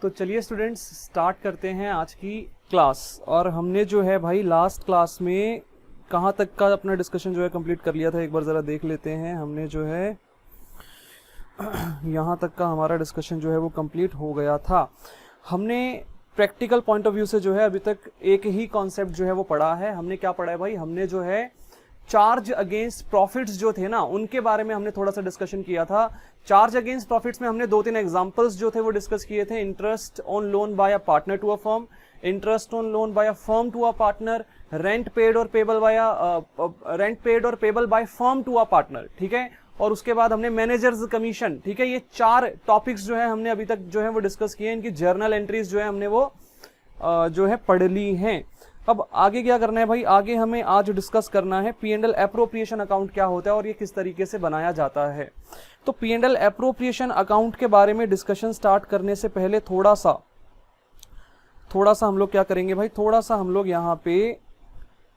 तो चलिए students start करते हैं आज की क्लास। और हमने जो है भाई लास्ट क्लास में कहाँ तक का अपना डिस्कशन जो है कंप्लीट कर लिया था, एक बार ज़रा देख लेते हैं। हमने जो है यहाँ तक का हमारा डिस्कशन जो है वो कंप्लीट हो गया था। हमने प्रैक्टिकल पॉइंट ऑफ व्यू से जो है अभी तक एक ही कॉन्सेप्ट जो है वो पढ़ा है। हमने क्या पढ़ा है भाई, हमने जो है चार्ज अगेंस्ट प्रॉफिट्स जो थे ना उनके बारे में हमने थोड़ा सा डिस्कशन किया था। चार्ज अगेंस्ट प्रॉफिट्स में हमने 2-3 एग्जांपल्स जो थे वो डिस्कस किए थे। Interest on loan by a partner to a firm, interest on loan by a firm to a partner, rent paid और payable by firm to a partner, ठीक है। और उसके बाद हमने मैनेजर्स कमीशन, ठीक है। ये 4 टॉपिक्स जो है हमने अभी तक जो है वो डिस्कस किए। इनकी जर्नल एंट्रीज जो है हमने वो जो है पढ़ ली हैं। अब आगे क्या करना है भाई, आगे हमें आज डिस्कस करना है P&L एप्रोप्रिएशन अकाउंट क्या होता है और ये किस तरीके से बनाया जाता है। तो P&L एप्रोप्रिएशन अकाउंट के बारे में डिस्कशन स्टार्ट करने से पहले थोड़ा सा हम लोग क्या करेंगे भाई, थोड़ा सा हम लोग यहाँ पे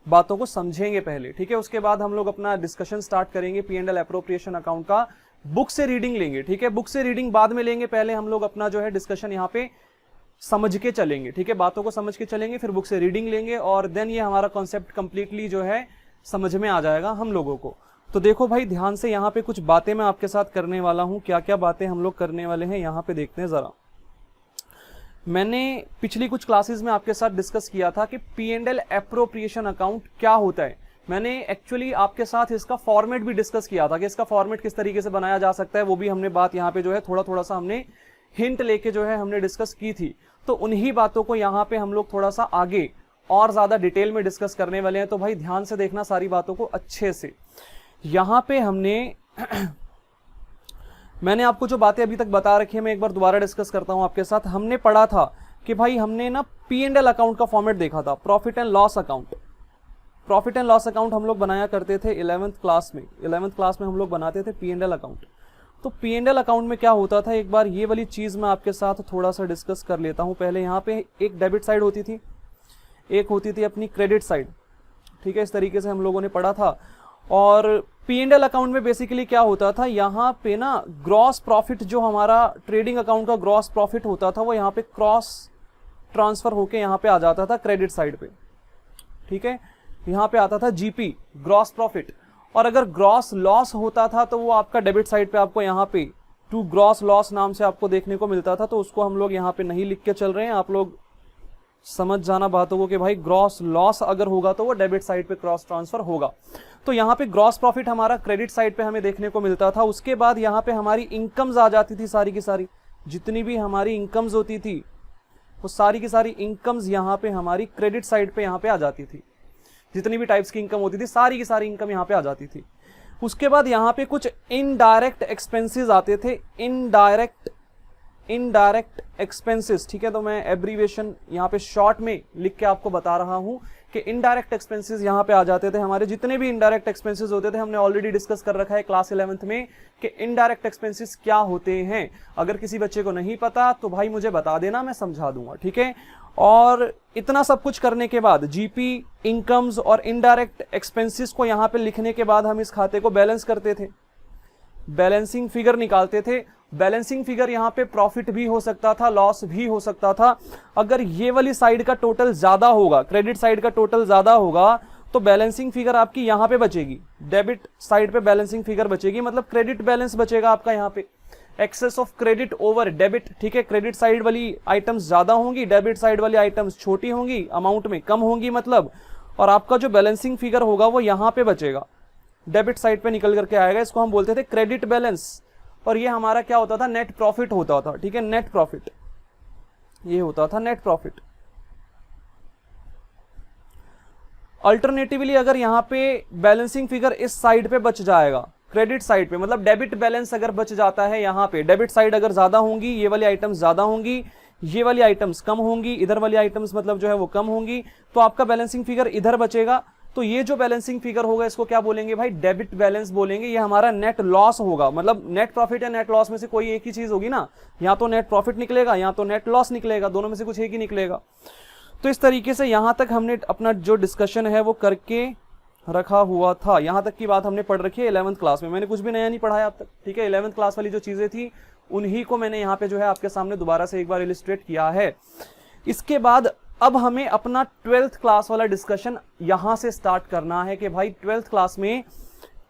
बातों को समझेंगे पहले, ठीक है। उसके बाद हम लोग अपना डिस्कशन स्टार्ट करेंगे P&L एप्रोप्रिएशन अकाउंट का। बुक से रीडिंग लेंगे, ठीक है। बुक से रीडिंग बाद में लेंगे, पहले हम लोग अपना जो है डिस्कशन यहाँ पे समझ के चलेंगे, ठीक है। बातों को समझ के चलेंगे, फिर बुक से रीडिंग लेंगे और देन ये हमारा कॉन्सेप्ट कंप्लीटली जो है समझ में आ जाएगा हम लोगों को। तो देखो भाई ध्यान से, यहाँ पे कुछ बातें मैं आपके साथ करने वाला हूँ। क्या क्या बातें हम लोग करने वाले हैं यहाँ पे देखते हैं जरा। मैंने पिछली कुछ क्लासेस में आपके साथ डिस्कस किया था कि P&L एप्रोप्रिएशन अकाउंट क्या होता है। मैंने एक्चुअली आपके साथ इसका फॉर्मेट भी डिस्कस किया था कि इसका फॉर्मेट किस तरीके से बनाया जा सकता है। वो भी हमने बात यहाँ पे जो है थोड़ा सा हमने हिंट लेके जो है हमने डिस्कस की थी। तो उन्हीं बातों को यहाँ पे हम लोग थोड़ा सा आगे और ज्यादा डिटेल में डिस्कस करने वाले हैं। तो भाई ध्यान से देखना सारी बातों को अच्छे से। यहाँ पे हमने मैंने आपको जो बातें अभी तक बता रखी है मैं एक बार दोबारा डिस्कस करता हूं आपके साथ। हमने पढ़ा था कि भाई हमने ना P&L अकाउंट का फॉर्मेट देखा था, profit and loss account. Profit and loss account हम लोग बनाया करते थे 11th क्लास में। 11th क्लास में हम लोग बनाते थे P&L अकाउंट। तो P&L अकाउंट में क्या होता था, एक बार ये वाली चीज मैं आपके साथ थोड़ा सा डिस्कस कर लेता हूं। पहले यहाँ पे एक डेबिट साइड होती थी, एक होती थी अपनी क्रेडिट साइड, ठीक है। इस तरीके से हम लोगों ने पढ़ा था। और P&L अकाउंट में बेसिकली क्या होता था, यहाँ पे ना ग्रॉस प्रॉफिट जो हमारा ट्रेडिंग अकाउंट का ग्रॉस प्रॉफिट होता था वो यहाँ पे क्रॉस ट्रांसफर होके यहाँ पे आ जाता था क्रेडिट साइड पे, ठीक है। यहाँ पे आता था GP, ग्रॉस प्रॉफिट। और अगर ग्रॉस लॉस होता था तो वो आपका डेबिट साइड पे आपको यहाँ पे टू ग्रॉस लॉस नाम से आपको देखने को मिलता था। तो उसको हम लोग यहाँ पे नहीं लिख के चल रहे हैं, आप लोग समझ जाना बातों को कि भाई ग्रॉस लॉस अगर होगा तो वो डेबिट साइड पे क्रॉस ट्रांसफर होगा। तो यहाँ पे ग्रॉस प्रॉफिट हमारा क्रेडिट साइड पे हमें देखने को मिलता था। उसके बाद यहाँ पे हमारी इनकम्स आ जाती थी, सारी की सारी जितनी भी हमारी इनकम्स होती थी वो सारी की सारी इनकम्स यहाँ पे हमारी क्रेडिट साइड पे यहाँ पे आ जाती थी। जितनी भी टाइप्स की इनकम होती थी सारी की सारी इनकम यहाँ पे आ जाती थी। उसके बाद यहाँ पे कुछ इनडायरेक्ट एक्सपेंसेस आते थे, इनडायरेक्ट एक्सपेंसेस, ठीक है। तो मैं एब्रीविएशन यहाँ पे शॉर्ट में लिख के आपको बता रहा हूं कि इनडायरेक्ट एक्सपेंसेस यहाँ पे आ जाते थे। हमारे जितने भी इनडायरेक्ट एक्सपेंसेस होते थे हमने ऑलरेडी डिस्कस कर रखा है क्लास 11th में कि इनडायरेक्ट एक्सपेंसेस क्या होते हैं। अगर किसी बच्चे को नहीं पता तो भाई मुझे बता देना, मैं समझा दूंगा, ठीक है। और इतना सब कुछ करने के बाद GP, इनकम्स और इनडायरेक्ट एक्सपेंसेस को यहाँ पे लिखने के बाद हम इस खाते को बैलेंस करते थे, बैलेंसिंग फिगर निकालते थे। बैलेंसिंग फिगर यहाँ पे प्रॉफिट भी हो सकता था, लॉस भी हो सकता था। अगर ये वाली साइड का टोटल ज्यादा होगा, क्रेडिट साइड का टोटल ज्यादा होगा तो बैलेंसिंग फिगर आपकी यहाँ पे बचेगी, डेबिट साइड पे बैलेंसिंग फिगर बचेगी, मतलब क्रेडिट बैलेंस बचेगा आपका यहाँ पे। Excess of credit over debit, ठीक है। क्रेडिट साइड वाली आइटम्स ज्यादा होंगी, डेबिट साइड वाली आइटम्स छोटी होंगी, अमाउंट में कम होंगी मतलब। और आपका जो बैलेंसिंग फिगर होगा वो यहाँ पे बचेगा, डेबिट साइड पे निकल करके आएगा। इसको हम बोलते थे क्रेडिट बैलेंस। और ये हमारा क्या होता था, नेट प्रॉफिट होता था, ठीक है। नेट प्रॉफिट ये होता था, नेट प्रॉफिट। अल्टरनेटिवली अगर यहाँ पे बैलेंसिंग फिगर इस साइड पे बच जाएगा, क्रेडिट साइड पे, मतलब डेबिट बैलेंस अगर बच जाता है यहाँ पे, डेबिट साइड अगर ज्यादा होंगी, ये वाली आइटम्स ज्यादा होंगी, ये वाली आइटम्स कम होंगी, इधर वाली आइटम्स मतलब जो है वो कम होंगी, तो आपका बैलेंसिंग फिगर इधर बचेगा। तो ये जो बैलेंसिंग फिगर होगा इसको क्या बोलेंगे भाई, डेबिट बैलेंस बोलेंगे। ये हमारा नेट लॉस होगा, मतलब नेट प्रॉफिट या नेट लॉस में से कोई एक ही चीज होगी ना, या तो नेट प्रॉफिट निकलेगा या तो नेट लॉस निकलेगा, दोनों में से कुछ एक ही निकलेगा। तो इस तरीके से यहां तक हमने अपना जो डिस्कशन है वो करके रखा हुआ था। यहां तक की बात हमने पढ़ रखी है 11th क्लास में, मैंने कुछ भी नया नहीं पढ़ाया अब तक, ठीक है। 11th क्लास वाली जो चीजें थी उन्हीं को मैंने यहाँ पे जो है आपके सामने दोबारा से एक बार इलिस्ट्रेट किया है। इसके बाद अब हमें अपना 12th क्लास वाला डिस्कशन यहां से स्टार्ट करना है कि भाई 12th क्लास में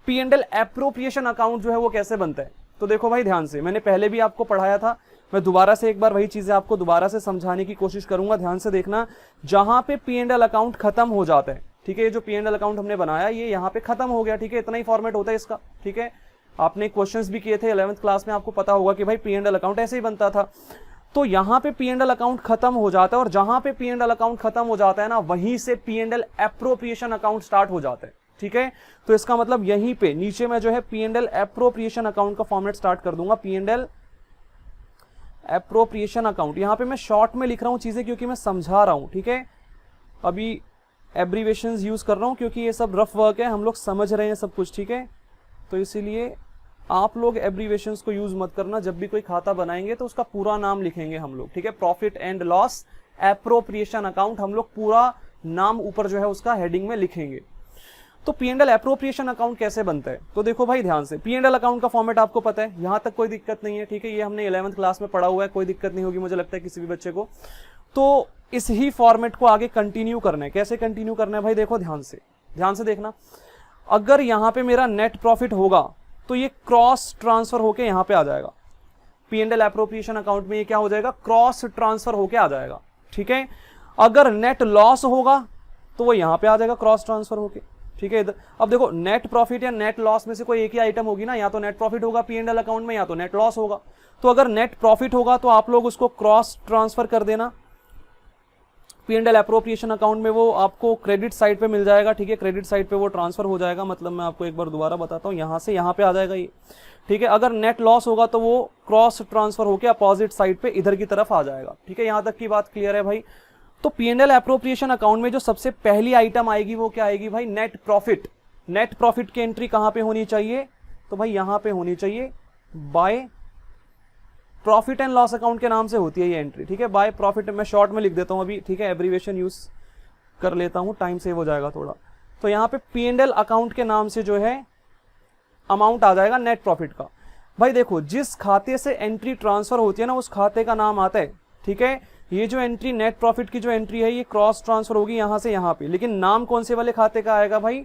P&L एप्रोप्रिएशन अकाउंट जो है वो कैसे बनता है। तो देखो भाई ध्यान से, मैंने पहले भी आपको पढ़ाया था, मैं दोबारा से एक बार वही चीजें आपको दोबारा से समझाने की कोशिश करूंगा। ध्यान से देखना, जहां पे P&L अकाउंट खत्म हो जाता है, ठीक है, ये जो P&L अकाउंट हमने बनाया ये यहाँ पे खत्म हो गया, ठीक है, इतना ही फॉर्मेट होता है इसका, ठीक है। आपने क्वेश्चंस भी किए थे 11th क्लास में, आपको पता होगा कि भाई P&L अकाउंट ऐसे ही बनता था। तो यहाँ पे P&L अकाउंट खत्म हो जाता है, और जहां पे P&L अकाउंट खत्म हो जाता है ना, वहीं से P&L एप्रोप्रिएशन अकाउंट स्टार्ट हो जाता है, ठीक है। तो इसका मतलब यहीं पे नीचे में जो है P&L एप्रोप्रिएशन अकाउंट का फॉर्मेट स्टार्ट कर दूंगा, P&L एप्रोप्रिएशन अकाउंट। यहां पे मैं शॉर्ट में लिख रहा हूं चीजें क्योंकि मैं समझा रहा हूं, ठीक है। अभी एब्रीवेशंस यूज कर रहा हूं क्योंकि ये सब रफ वर्क है, हम लोग समझ रहे हैं सब कुछ, ठीक है। तो इसीलिए आप लोग एब्रीवेशंस को यूज मत करना, जब भी कोई खाता बनाएंगे तो उसका पूरा नाम लिखेंगे हम लोग, ठीक है। Profit and loss appropriation account, हम लोग पूरा नाम ऊपर जो है उसका हेडिंग में लिखेंगे। तो P&L एप्रोप्रिएशन अकाउंट कैसे बनता है, तो देखो भाई ध्यान से, P&L अकाउंट का फॉर्मेट आपको पता है, यहां तक कोई दिक्कत नहीं है, ठीक है। ये हमने 11th क्लास में पढ़ा हुआ है, कोई दिक्कत नहीं होगी मुझे लगता है किसी भी बच्चे को। तो इस ही फॉर्मेट को आगे कंटिन्यू करना है। कैसे कंटिन्यू करना है भाई, देखो ध्यान से देखना। अगर यहां पे मेरा नेट प्रॉफिट होगा तो ये क्रॉस ट्रांसफर होके यहां पे आ जाएगा। P&L एप्रोप्रिएशन अकाउंट में ये क्या हो जाएगा, क्रॉस ट्रांसफर होके आ जाएगा, ठीक है। अगर नेट लॉस होगा तो वो यहां पे आ जाएगा क्रॉस ट्रांसफर होके, ठीक है। अब देखो नेट प्रॉफिट या नेट लॉस में से कोई एक ही आइटम होगी ना, या तो नेट प्रॉफिट होगा P&L अकाउंट में, या तो नेट लॉस होगा। तो अगर नेट प्रॉफिट होगा तो आप लोग उसको क्रॉस ट्रांसफर कर देना P&L एप्रोप्रिएशन अकाउंट में, वो आपको क्रेडिट साइड पे मिल जाएगा, ठीक है। क्रेडिट साइड पे वो ट्रांसफर हो जाएगा, मतलब मैं आपको एक बार दोबारा बताता हूँ, यहां से यहां पे आ जाएगा ये, ठीक है। अगर नेट लॉस होगा तो वो क्रॉस ट्रांसफर होकर अपोजिट साइड पे इधर की तरफ आ जाएगा, ठीक है। यहां तक की बात क्लियर है भाई। तो P&L एप्रोप्रिएशन अकाउंट में जो सबसे पहली आइटम आएगी वो क्या आएगी भाई, नेट प्रॉफिट। नेट प्रॉफिट की एंट्री कहां पे होनी चाहिए, तो भाई यहां पे होनी चाहिए, by profit and loss account के नाम से होती है ये एंट्री, ठीक है। बाय प्रॉफिट, मैं शॉर्ट में लिख देता हूं अभी, ठीक है, एब्रीवेशन यूज कर लेता हूं, टाइम सेव हो जाएगा थोड़ा। तो यहां पे P&L अकाउंट के नाम से जो है अमाउंट आ जाएगा नेट प्रॉफिट का। भाई देखो, जिस खाते से एंट्री ट्रांसफर होती है ना, उस खाते का नाम आता है, ठीक है। ये जो एंट्री नेट प्रॉफिट की जो एंट्री है ये क्रॉस ट्रांसफर होगी यहां से यहां पे, लेकिन नाम कौन से वाले खाते का आएगा भाई,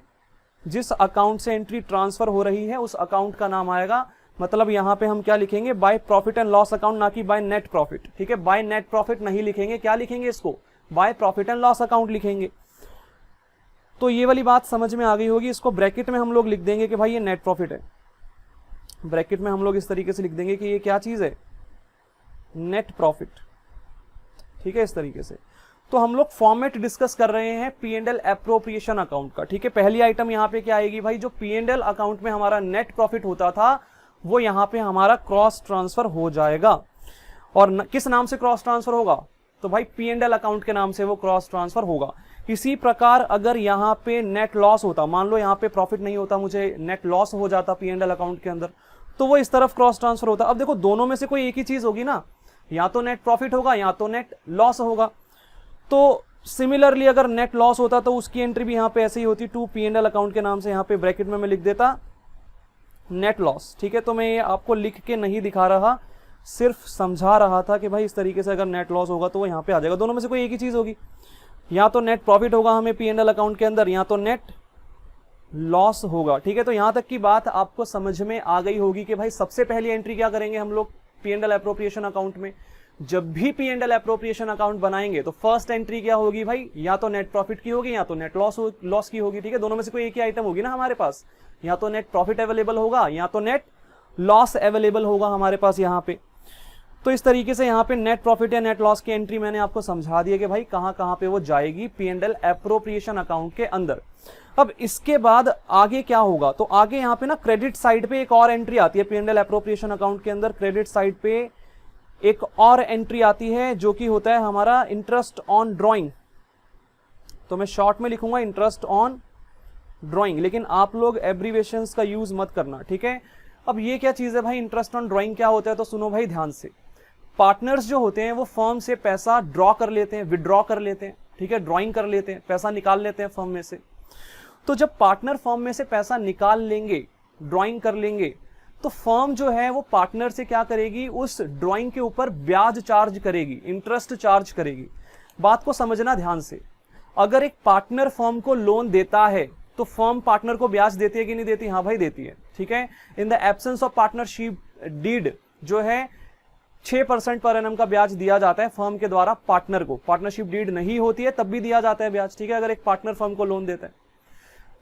जिस अकाउंट से एंट्री ट्रांसफर हो रही है उस अकाउंट का नाम आएगा। मतलब यहां पे हम क्या लिखेंगे, by profit and loss account, ना कि बाय नेट प्रॉफिट, ठीक है। बाय नेट प्रॉफिट नहीं लिखेंगे, क्या लिखेंगे इसको, by profit and loss account लिखेंगे। तो ये वाली बात समझ में आ गई होगी। इसको ब्रैकेट में हम लोग लिख देंगे कि भाई ये नेट प्रॉफिट है, ब्रैकेट में हम लोग इस तरीके से लिख देंगे कि ये क्या चीज है, नेट प्रॉफिट, ठीक है, इस तरीके से। तो हम लोग फॉर्मेट डिस्कस कर रहे हैं P&L एप्रोप्रिएशन अकाउंट का, ठीक है। पहली आइटम यहाँ पे क्या आएगी भाई, जो P&L अकाउंट में हमारा नेट प्रॉफिट होता था वो यहाँ पे हमारा क्रॉस ट्रांसफर हो जाएगा। और किस नाम से क्रॉस ट्रांसफर होगा, तो भाई P&L अकाउंट के नाम से वो क्रॉस ट्रांसफर होगा। इसी प्रकार अगर यहाँ पे नेट लॉस होता, मान लो यहाँ पे प्रॉफिट नहीं होता, मुझे नेट लॉस हो जाता P&L अकाउंट के अंदर, तो वो इस तरफ क्रॉस ट्रांसफर होता। अब देखो दोनों में से कोई एक ही चीज होगी ना, या तो नेट प्रॉफिट होगा या तो नेट लॉस होगा। तो सिमिलरली अगर नेट लॉस होता तो उसकी एंट्री भी यहाँ पे ऐसे ही होती, टू P&L अकाउंट के नाम से, यहाँ पे ब्रैकेट में मैं लिख देता नेट लॉस, ठीक है। तो मैं ये आपको लिख के नहीं दिखा रहा, सिर्फ समझा रहा था कि भाई इस तरीके से अगर नेट लॉस होगा तो वो यहाँ पे आ जाएगा। दोनों में से कोई एक ही चीज होगी, या तो नेट प्रॉफिट होगा हमें P&L अकाउंट के अंदर, या तो नेट लॉस होगा, ठीक है। तो यहां तक की बात आपको समझ में आ गई होगी कि भाई सबसे पहली एंट्री क्या करेंगे हम लोग P&L एप्रोप्रिएशन अकाउंट में। जब भी P&L एप्रोप्रिएशन अकाउंट बनाएंगे तो फर्स्ट एंट्री क्या होगी भाई, या तो नेट प्रॉफिट की होगी या तो नेट लॉस की होगी, ठीक है। दोनों में से कोई एक ही आइटम होगी ना हमारे पास, या तो नेट प्रॉफिट अवेलेबल होगा या तो नेट लॉस अवेलेबल होगा हमारे पास यहाँ पे। तो इस तरीके से यहाँ पे नेट प्रॉफिट या नेट लॉस की एंट्री मैंने आपको समझा दिया कि भाई कहां कहां पे वो जाएगी P&L एप्रोप्रिएशन अकाउंट के अंदर। अब इसके बाद आगे क्या होगा, तो आगे यहाँ पे ना क्रेडिट साइड पे एक और एंट्री आती है P&L एप्रोप्रिएशन अकाउंट के अंदर। क्रेडिट साइड पे एक और एंट्री आती है जो कि होता है हमारा इंटरेस्ट ऑन ड्रॉइंग। तो मैं शॉर्ट में लिखूंगा इंटरेस्ट ऑन ड्रॉइंग, लेकिन आप लोग एब्रीवेशंस का यूज मत करना, ठीक है। अब ये क्या चीज है भाई, इंटरेस्ट ऑन ड्रॉइंग क्या होता है, तो सुनो भाई ध्यान से। पार्टनर्स जो होते हैं वो फर्म से पैसा ड्रॉ कर लेते हैं, विड्रॉ कर लेते हैं, ठीक है, ड्रॉइंग कर लेते हैं, पैसा निकाल लेते हैं फर्म में से। तो जब पार्टनर फर्म में से पैसा निकाल लेंगे, ड्रॉइंग कर लेंगे, तो फर्म जो है वो पार्टनर से क्या करेगी, उस ड्राइंग के ऊपर ब्याज चार्ज करेगी, इंटरेस्ट चार्ज करेगी। बात को समझना ध्यान से, अगर एक पार्टनर फर्म को लोन देता है तो फर्म पार्टनर को ब्याज देती है कि नहीं देती? हाँ भाई देती है, ठीक है। In the absence of partnership deed जो है 6% पर एनम का ब्याज दिया जाता है फर्म के द्वारा पार्टनर को। पार्टनरशिप डीड नहीं होती है तब भी दिया जाता है ब्याज, ठीक है, अगर एक पार्टनर फर्म को लोन देता है।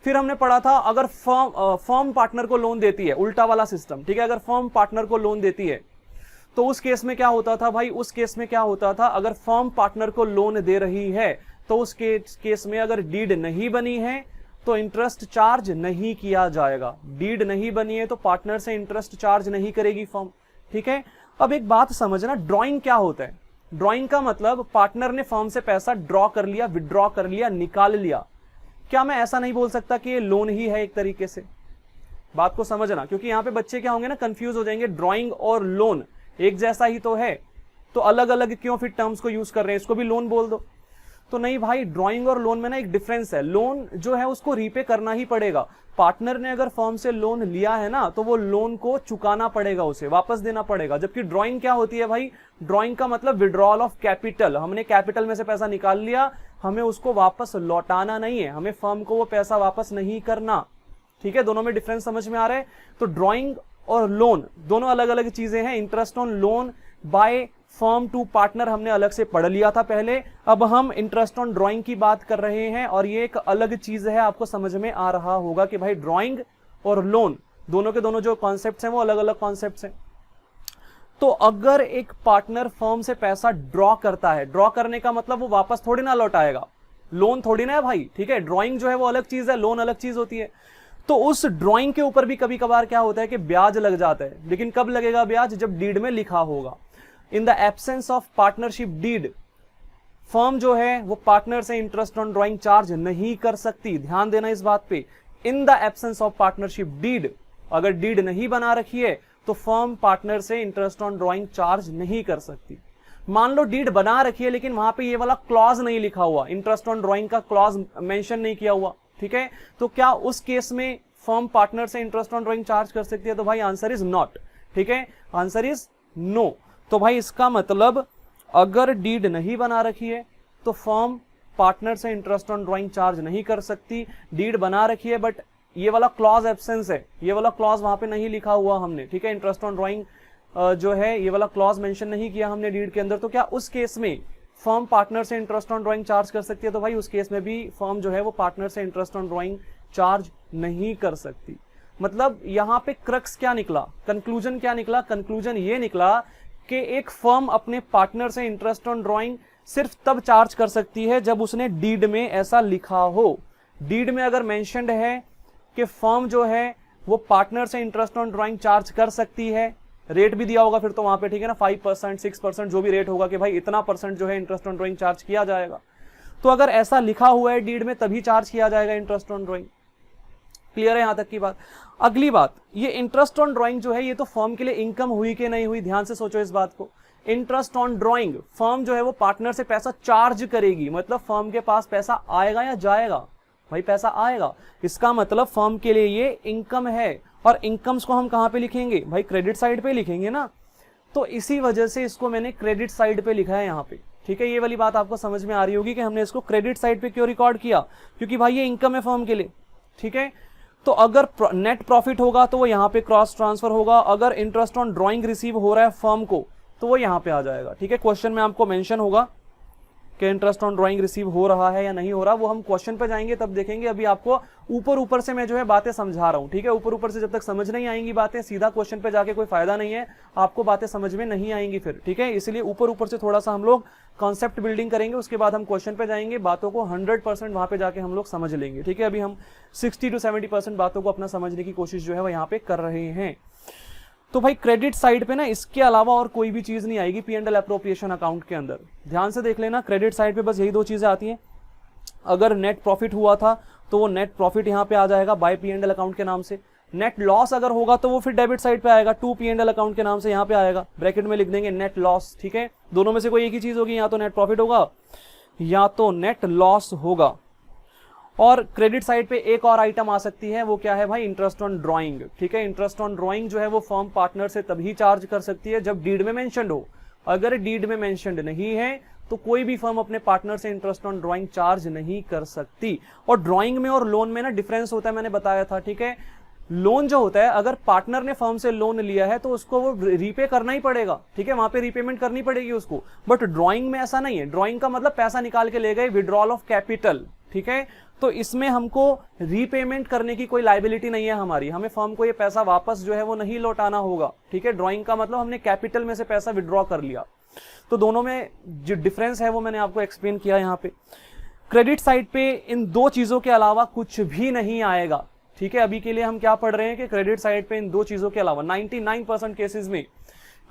फिर हमने पढ़ा था अगर फर्म पार्टनर को लोन देती है, उल्टा वाला सिस्टम, ठीक है, अगर फर्म पार्टनर को लोन देती है तो उस केस में क्या होता था भाई, उस केस में क्या होता था, अगर फर्म पार्टनर को लोन दे रही है तो उस केस में अगर डीड नहीं बनी है तो इंटरेस्ट चार्ज नहीं किया जाएगा। डीड नहीं बनी है तो पार्टनर से इंटरेस्ट चार्ज नहीं करेगी फर्म, ठीक है। अब एक बात समझना, ड्राइंग क्या होता है? ड्राइंग का मतलब पार्टनर ने फर्म से पैसा ड्रॉ कर लिया, विड्रॉ कर लिया, निकाल लिया। क्या मैं ऐसा नहीं बोल सकता कि ये लोन ही है एक तरीके से? बात को समझना, क्योंकि यहां पे बच्चे क्या होंगे ना, कंफ्यूज हो जाएंगे, ड्राइंग और लोन एक जैसा ही तो है, तो अलग अलग क्यों फिर टर्म्स को यूज कर रहे हैं, इसको भी लोन बोल दो। तो नहीं भाई, ड्राइंग और लोन में ना एक डिफरेंस है। लोन जो है उसको रीपे करना ही पड़ेगा। पार्टनर ने अगर फर्म से लोन लिया है ना तो वो लोन को चुकाना पड़ेगा, उसे वापस देना पड़ेगा। जबकि ड्राइंग क्या होती है भाई, ड्राइंग का मतलब विड्रॉल ऑफ कैपिटल। हमने कैपिटल में से पैसा निकाल लिया, हमें उसको वापस लौटाना नहीं है, हमें फर्म को वो पैसा वापस नहीं करना, ठीक है। दोनों में डिफरेंस समझ में आ रहा है? तो ड्राइंग और लोन दोनों अलग अलग चीजें हैं। Interest on loan by firm to partner हमने अलग से पढ़ लिया था पहले, अब हम इंटरेस्ट ऑन ड्राइंग की बात कर रहे हैं और ये एक अलग चीज है। आपको समझ में आ रहा होगा कि भाई ड्राइंग और लोन दोनों के दोनों जो कॉन्सेप्ट्स हैं वो अलग अलग कॉन्सेप्ट्स हैं। तो अगर एक पार्टनर फर्म से पैसा ड्रॉ करता है, ड्रॉ करने का मतलब वो वापस थोड़ी ना लौटाएगा, लोन थोड़ी ना है भाई, ठीक है। ड्राइंग जो है वो अलग चीज है, लोन अलग चीज होती है। तो उस ड्राइंग के ऊपर भी कभी कभार क्या होता है कि ब्याज लग जाता है, लेकिन कब लगेगा ब्याज? जब डीड में लिखा होगा। In the absence of partnership deed, firm जो है वो पार्टनर से इंटरेस्ट ऑन ड्राइंग चार्ज नहीं कर सकती। ध्यान देना इस बात पे, in the absence of partnership deed, अगर डीड नहीं बना रखी है तो फर्म पार्टनर से इंटरेस्ट ऑन ड्राइंग चार्ज नहीं कर सकती। मान लो डीड बना रखी है लेकिन वहां पे ये वाला क्लॉज नहीं लिखा हुआ, इंटरेस्ट ऑन ड्राइंग का क्लॉज मेंशन नहीं किया हुआ, ठीक है। तो क्या उस केस में फर्म पार्टनर से इंटरेस्ट ऑन ड्राइंग चार्ज कर सकती है? तो भाई आंसर इज नॉट, ठीक है, आंसर इज नो। तो भाई इसका मतलब अगर डीड नहीं बना रखी है तो फर्म पार्टनर से इंटरेस्ट ऑन ड्राइंग चार्ज नहीं कर सकती। डीड बना रखी है बट ये वाला क्लॉज एब्सेंस है, ये वाला क्लॉज वहां पे नहीं लिखा हुआ हमने, ठीक है। इंटरेस्ट ऑन ड्राइंग जो है ये वाला क्लॉज मेंशन नहीं किया हमने डीड के अंदर, तो क्या उस केस में फर्म पार्टनर से इंटरेस्ट ऑन ड्राइंग चार्ज कर सकती है? तो भाई उस केस में भी फर्म जो है वो पार्टनर से इंटरेस्ट ऑन ड्राइंग चार्ज नहीं कर सकती। मतलब यहां पे क्रक्स क्या निकला, कंक्लूजन क्या निकला? कंक्लूजन ये निकला कि एक फर्म अपने पार्टनर से इंटरेस्ट ऑन ड्राइंग सिर्फ तब चार्ज कर सकती है जब उसने डीड में ऐसा लिखा हो। डीड में अगर मेंशन्ड है कि फर्म जो है वो पार्टनर से इंटरेस्ट ऑन ड्राइंग चार्ज कर सकती है, रेट भी दिया होगा फिर तो वहां पे, ठीक है ना, 5%, 6%, जो भी रेट होगा कि भाई इतना परसेंट जो है इंटरेस्ट ऑन ड्राइंग चार्ज किया जाएगा। तो अगर ऐसा लिखा हुआ है डीड में तभी चार्ज किया जाएगा इंटरेस्ट ऑन ड्राइंग। क्लियर है यहां तक की बात? अगली बात, ये इंटरेस्ट ऑन ड्राइंग जो है ये तो फर्म के लिए इनकम हुई कि नहीं हुई, ध्यान से सोचो इस बात को। इंटरेस्ट ऑन ड्राइंग, फर्म जो है वो पार्टनर से पैसा चार्ज करेगी, मतलब फर्म के पास पैसा आएगा या जाएगा? भाई पैसा आएगा, इसका मतलब फर्म के लिए ये इनकम है। और इनकम्स को हम कहां पे लिखेंगे भाई? क्रेडिट साइड पे लिखेंगे ना। तो इसी वजह से इसको मैंने क्रेडिट साइड पे लिखा है यहाँ पे, ठीक है। ये वाली बात आपको समझ में आ रही होगी कि हमने इसको क्रेडिट साइड पे क्यों रिकॉर्ड किया, क्योंकि भाई ये इनकम है फर्म के लिए, ठीक है। तो अगर नेट प्रॉफिट होगा तो वो यहाँ पे क्रॉस ट्रांसफर होगा, अगर इंटरेस्ट ऑन ड्राइंग रिसीव हो रहा है फर्म को तो वो यहाँ पे आ जाएगा, ठीक है। क्वेश्चन में आपको मेंशन होगा कि इंटरेस्ट ऑन ड्राइंग रिसीव हो रहा है या नहीं हो रहा, वो हम क्वेश्चन पे जाएंगे तब देखेंगे। अभी आपको ऊपर ऊपर से मैं जो है बातें समझा रहा हूँ, ठीक है। ऊपर ऊपर से जब तक समझ नहीं आएंगी बातें, सीधा क्वेश्चन पे जाके कोई फायदा नहीं है, आपको बातें समझ में नहीं आएंगी फिर, ठीक है। इसलिए ऊपर ऊपर से थोड़ा सा हम लोग कॉन्सेप्ट बिल्डिंग करेंगे, उसके बाद हम क्वेश्चन पे जाएंगे, बातों को 100% वहां पे जाके हम लोग समझ लेंगे, ठीक है। अभी हम 60 to 70% बातों को अपना समझने की कोशिश जो है वो यहाँ पे कर रहे हैं। तो भाई क्रेडिट साइड पे ना इसके अलावा और कोई भी चीज नहीं आएगी P&L एप्रोप्रिएशन अकाउंट के अंदर, ध्यान से देख लेना। क्रेडिट साइड पे बस यही दो चीजें आती हैं। अगर नेट प्रॉफिट हुआ था तो वो नेट प्रॉफिट यहाँ पे आ जाएगा बाय P&L अकाउंट के नाम से। नेट लॉस अगर होगा तो वो फिर डेबिट साइड पे आएगा, टू P&L अकाउंट के नाम से यहाँ पे आएगा, ब्रैकेट में लिख देंगे नेट लॉस, ठीक है। दोनों में से कोई एक ही चीज होगी, या तो नेट प्रॉफिट होगा या तो नेट लॉस होगा। और क्रेडिट साइड पे एक और आइटम आ सकती है, वो क्या है भाई, इंटरेस्ट ऑन ड्राइंग। ठीक है, इंटरेस्ट ऑन ड्राइंग जो है वो फर्म पार्टनर से तभी चार्ज कर सकती है जब डीड में मेंशन्ड हो। अगर डीड में मेंशन्ड नहीं है तो कोई भी फर्म अपने पार्टनर से इंटरेस्ट ऑन ड्राइंग चार्ज नहीं कर सकती। और ड्राइंग में और लोन में ना डिफरेंस होता है, मैंने बताया था। ठीक है, लोन जो होता है, अगर पार्टनर ने फर्म से लोन लिया है तो उसको वो रीपे करना ही पड़ेगा। ठीक है, वहां पे रीपेमेंट करनी पड़ेगी उसको। बट ड्राइंग में ऐसा नहीं है। ड्राइंग का मतलब पैसा निकाल के ले गए, विड्रॉल ऑफ कैपिटल। ठीक है, तो इसमें हमको रीपेमेंट करने की कोई लायबिलिटी नहीं है हमारी, हमें फर्म को ये पैसा वापस जो है वो नहीं लौटाना होगा। ठीक है, ड्राइंग का मतलब हमने कैपिटल में से पैसा विड्रॉ कर लिया। तो दोनों में जो डिफरेंस है वो मैंने आपको एक्सप्लेन किया यहाँ पे। क्रेडिट साइड पे इन दो चीजों के अलावा कुछ भी नहीं आएगा। ठीक है, अभी के लिए हम क्या पढ़ रहे हैं कि क्रेडिट साइड पे इन दो चीजों के अलावा 99% केसेस में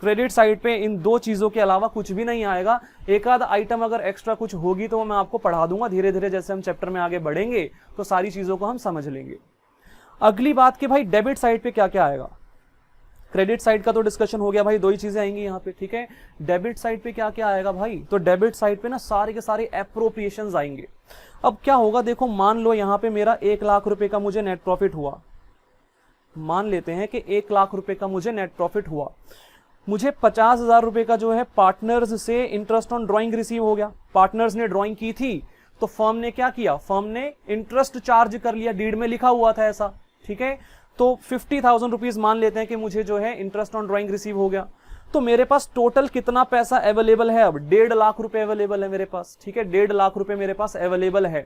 क्रेडिट साइड पे इन दो चीजों के अलावा कुछ भी नहीं आएगा। एक आध आइटम अगर एक्स्ट्रा कुछ होगी तो मैं आपको पढ़ा दूंगा धीरे धीरे, जैसे हम चैप्टर में आगे बढ़ेंगे तो सारी चीजों को हम समझ लेंगे। अगली बात कि भाई डेबिट साइड पे क्या क्या आएगा। क्रेडिट साइड का तो डिस्कशन हो गया भाई, दो ही चीजें आएंगी यहाँ पे। ठीक है, डेबिट साइड पे क्या क्या आएगा भाई, तो डेबिट साइड पे ना सारे के सारे एप्रोप्रिएशंस आएंगे। अब क्या होगा, देखो मान लो यहाँ पे मेरा 1 लाख रुपए का मुझे नेट प्रॉफिट हुआ। मान लेते हैं कि 1 लाख रुपए का मुझे नेट प्रॉफिट हुआ, मुझे 50,000 रुपए का जो है पार्टनर्स से इंटरेस्ट ऑन ड्राइंग रिसीव हो गया। पार्टनर्स ने ड्राइंग की थी तो फर्म ने क्या किया, फर्म ने इंटरेस्ट चार्ज कर लिया, डीड में लिखा हुआ था ऐसा। ठीक है, तो 50,000 रुपीज मान लेते हैं कि मुझे जो है इंटरेस्ट ऑन ड्राइंग रिसीव हो गया। तो मेरे पास टोटल कितना पैसा अवेलेबल है, अब 1.5 लाख रुपए अवेलेबल है मेरे पास। ठीक है, 1.5 लाख रुपए मेरे पास अवेलेबल है।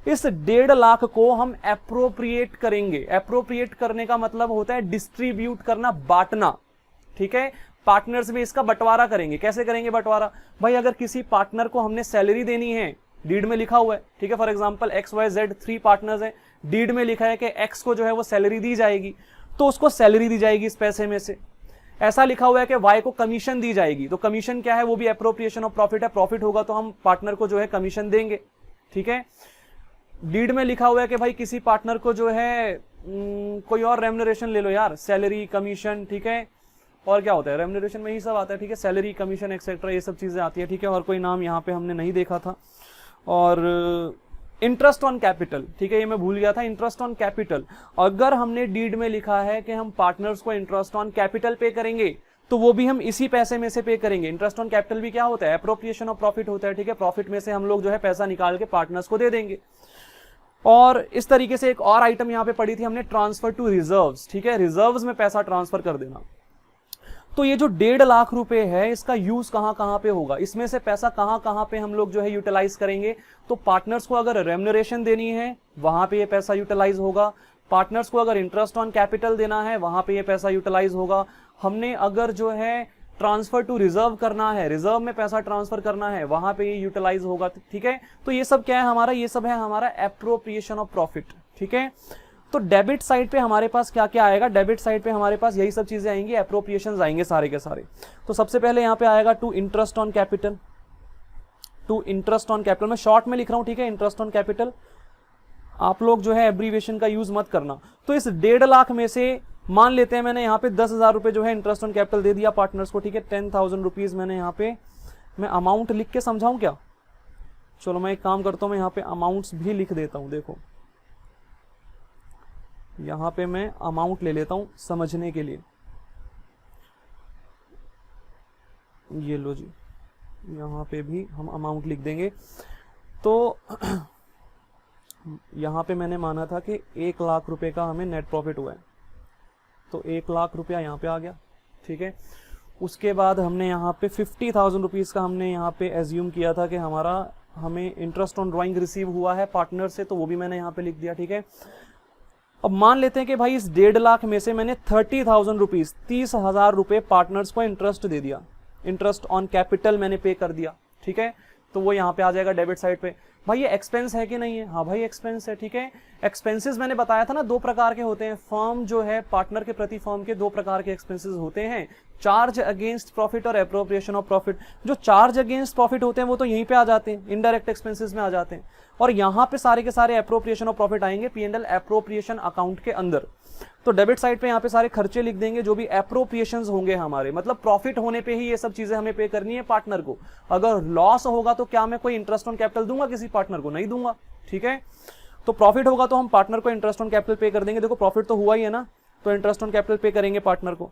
इस 1.5 लाख को हम एप्रोप्रिएट करेंगे। एप्रोप्रिएट करने का मतलब होता है डिस्ट्रीब्यूट करना, बांटना। ठीक है, पार्टनर्स में इसका बंटवारा करेंगे। कैसे करेंगे बंटवारा भाई, अगर किसी पार्टनर को हमने सैलरी देनी है, डीड में लिखा हुआ है। ठीक है, फॉर एग्जांपल XYZ 3 पार्टनर्स हैं, डीड में लिखा है कि X को जो है वो सैलरी दी जाएगी, तो उसको सैलरी दी जाएगी इस पैसे में से। ऐसा लिखा हुआ है कि Y को कमीशन दी जाएगी, तो कमीशन क्या है, वो भी एप्रोप्रिएशन ऑफ प्रॉफिट है। प्रॉफिट होगा तो हम पार्टनर को जो है कमीशन देंगे। ठीक है, डीड में लिखा हुआ है कि भाई किसी पार्टनर को जो है कोई और रेम्युनरेशन ले लो यार, सैलरी, कमीशन। ठीक है, और क्या होता है, रेम्युनरेशन में ही सब आता है। ठीक है, सैलरी, कमीशन एक्सेट्रा, ये सब चीजें आती है। ठीक है, और कोई नाम यहाँ पे हमने नहीं देखा था। और इंटरेस्ट ऑन कैपिटल, ठीक है, ये मैं भूल गया था, इंटरेस्ट ऑन कैपिटल। अगर हमने डीड में लिखा है कि हम पार्टनर्स को इंटरेस्ट ऑन कैपिटल पे करेंगे तो वो भी हम इसी पैसे में से पे करेंगे। इंटरेस्ट ऑन कैपिटल भी क्या होता है, एप्रोप्रिएशन ऑफ प्रॉफिट होता है। ठीक है, प्रॉफिट में से हम लोग जो है पैसा निकाल के पार्टनर्स को दे देंगे। और इस तरीके से एक और आइटम यहाँ पे पड़ी थी हमने, ट्रांसफर टू रिजर्व्स। ठीक है, रिजर्व्स में पैसा ट्रांसफर कर देना। तो ये जो 1.5 लाख रुपए है, इसका यूज कहां कहां पे होगा, इसमें से पैसा कहां कहां पे हम लोग जो है यूटिलाइज करेंगे। तो पार्टनर्स को अगर रेम्युनरेशन देनी है वहां पे ये पैसा यूटिलाइज होगा। पार्टनर्स को अगर इंटरेस्ट ऑन कैपिटल देना है वहां पे ये पैसा यूटिलाइज होगा। हमने अगर जो है ट्रांसफर टू रिजर्व करना है, रिजर्व में पैसा ट्रांसफर करना है, वहां पे ये यूटिलाइज होगा। ठीक है, तो ये सब क्या है हमारा, ये सब है हमारा एप्रोप्रिएशन ऑफ प्रॉफिट। ठीक है, तो डेबिट साइड पे हमारे पास क्या क्या आएगा, डेबिट साइड पे हमारे पास यही सब चीजें आएंगी, एप्रोप्रिएशंस आएंगे सारे के सारे। तो सबसे पहले यहाँ पे आएगा to interest on capital. To interest on capital मैं शॉर्ट में लिख रहा हूं। ठीक है, इंटरेस्ट ऑन कैपिटल, आप लोग जो है एब्रीविएशन का यूज मत करना। तो इस 1.5 लाख में से मान लेते हैं मैंने यहाँ पे 10,000 रुपए जो है इंटरेस्ट ऑन कैपिटल दे दिया पार्टनर्स को। ठीक है, 10,000 रुपीज मैंने यहाँ पे, मैं अमाउंट लिख के समझाऊं क्या, चलो मैं एक काम करता हूं, मैं यहाँ पे अमाउंट्स भी लिख देता हूं। देखो यहां पे मैं अमाउंट ले लेता हूं समझने के लिए। ये लो जी, यहां पे भी हम अमाउंट लिख देंगे। तो यहां पे मैंने माना था कि 1 लाख रुपए का हमें नेट प्रॉफिट हुआ है, तो 1 लाख रुपया यहां पे आ गया। ठीक है, उसके बाद हमने यहाँ पे 50,000 रुपीज का हमने यहाँ पे एज्यूम किया था कि हमें इंटरेस्ट ऑन ड्राइंग रिसीव हुआ है पार्टनर से, तो वो भी मैंने यहाँ पे लिख दिया। ठीक है, अब मान लेते हैं कि भाई इस 1.5 लाख में से मैंने 30,000 रुपीज, 30,000 रुपए पार्टनर्स को इंटरेस्ट दे दिया, इंटरेस्ट ऑन कैपिटल मैंने पे कर दिया। ठीक है, तो वो यहाँ पे आ जाएगा डेबिट साइड पे। भाई ये एक्सपेंस है कि नहीं है, हाँ भाई एक्सपेंस है। ठीक है, एक्सपेंसेस मैंने बताया था ना 2 प्रकार के होते हैं, फर्म जो है पार्टनर के प्रति फर्म के 2 प्रकार के एक्सपेंसेस होते हैं, चार्ज अगेंस्ट प्रॉफिट और एप्रोप्रिएशन ऑफ प्रॉफिट। जो चार्ज अगेंस्ट प्रॉफिट होते हैं वो तो यहीं पे आ जाते हैं, इनडायरेक्ट एक्सपेंसेस में आ जाते हैं, और यहाँ पे सारे के सारे एप्रोप्रिएशन ऑफ प्रॉफिट आएंगे P&L एप्रोप्रिएशन अकाउंट के अंदर। तो डेबिट साइड पे यहाँ पे सारे खर्चे लिख देंगे जो भी एप्रोप्रिएशंस होंगे हमारे, मतलब प्रॉफिट होने पे ही ये सब चीजें हमें पे करनी है पार्टनर को। अगर लॉस होगा तो क्या मैं कोई इंटरेस्ट ऑन कैपिटल दूंगा किसी पार्टनर को, नहीं दूंगा। ठीक है, तो प्रॉफिट होगा तो हम पार्टनर को इंटरेस्ट ऑन कैपिटल पे कर देंगे, देखो प्रॉफिट तो हुआ ही है ना, तो इंटरेस्ट ऑन कैपिटल पे करेंगे पार्टनर को।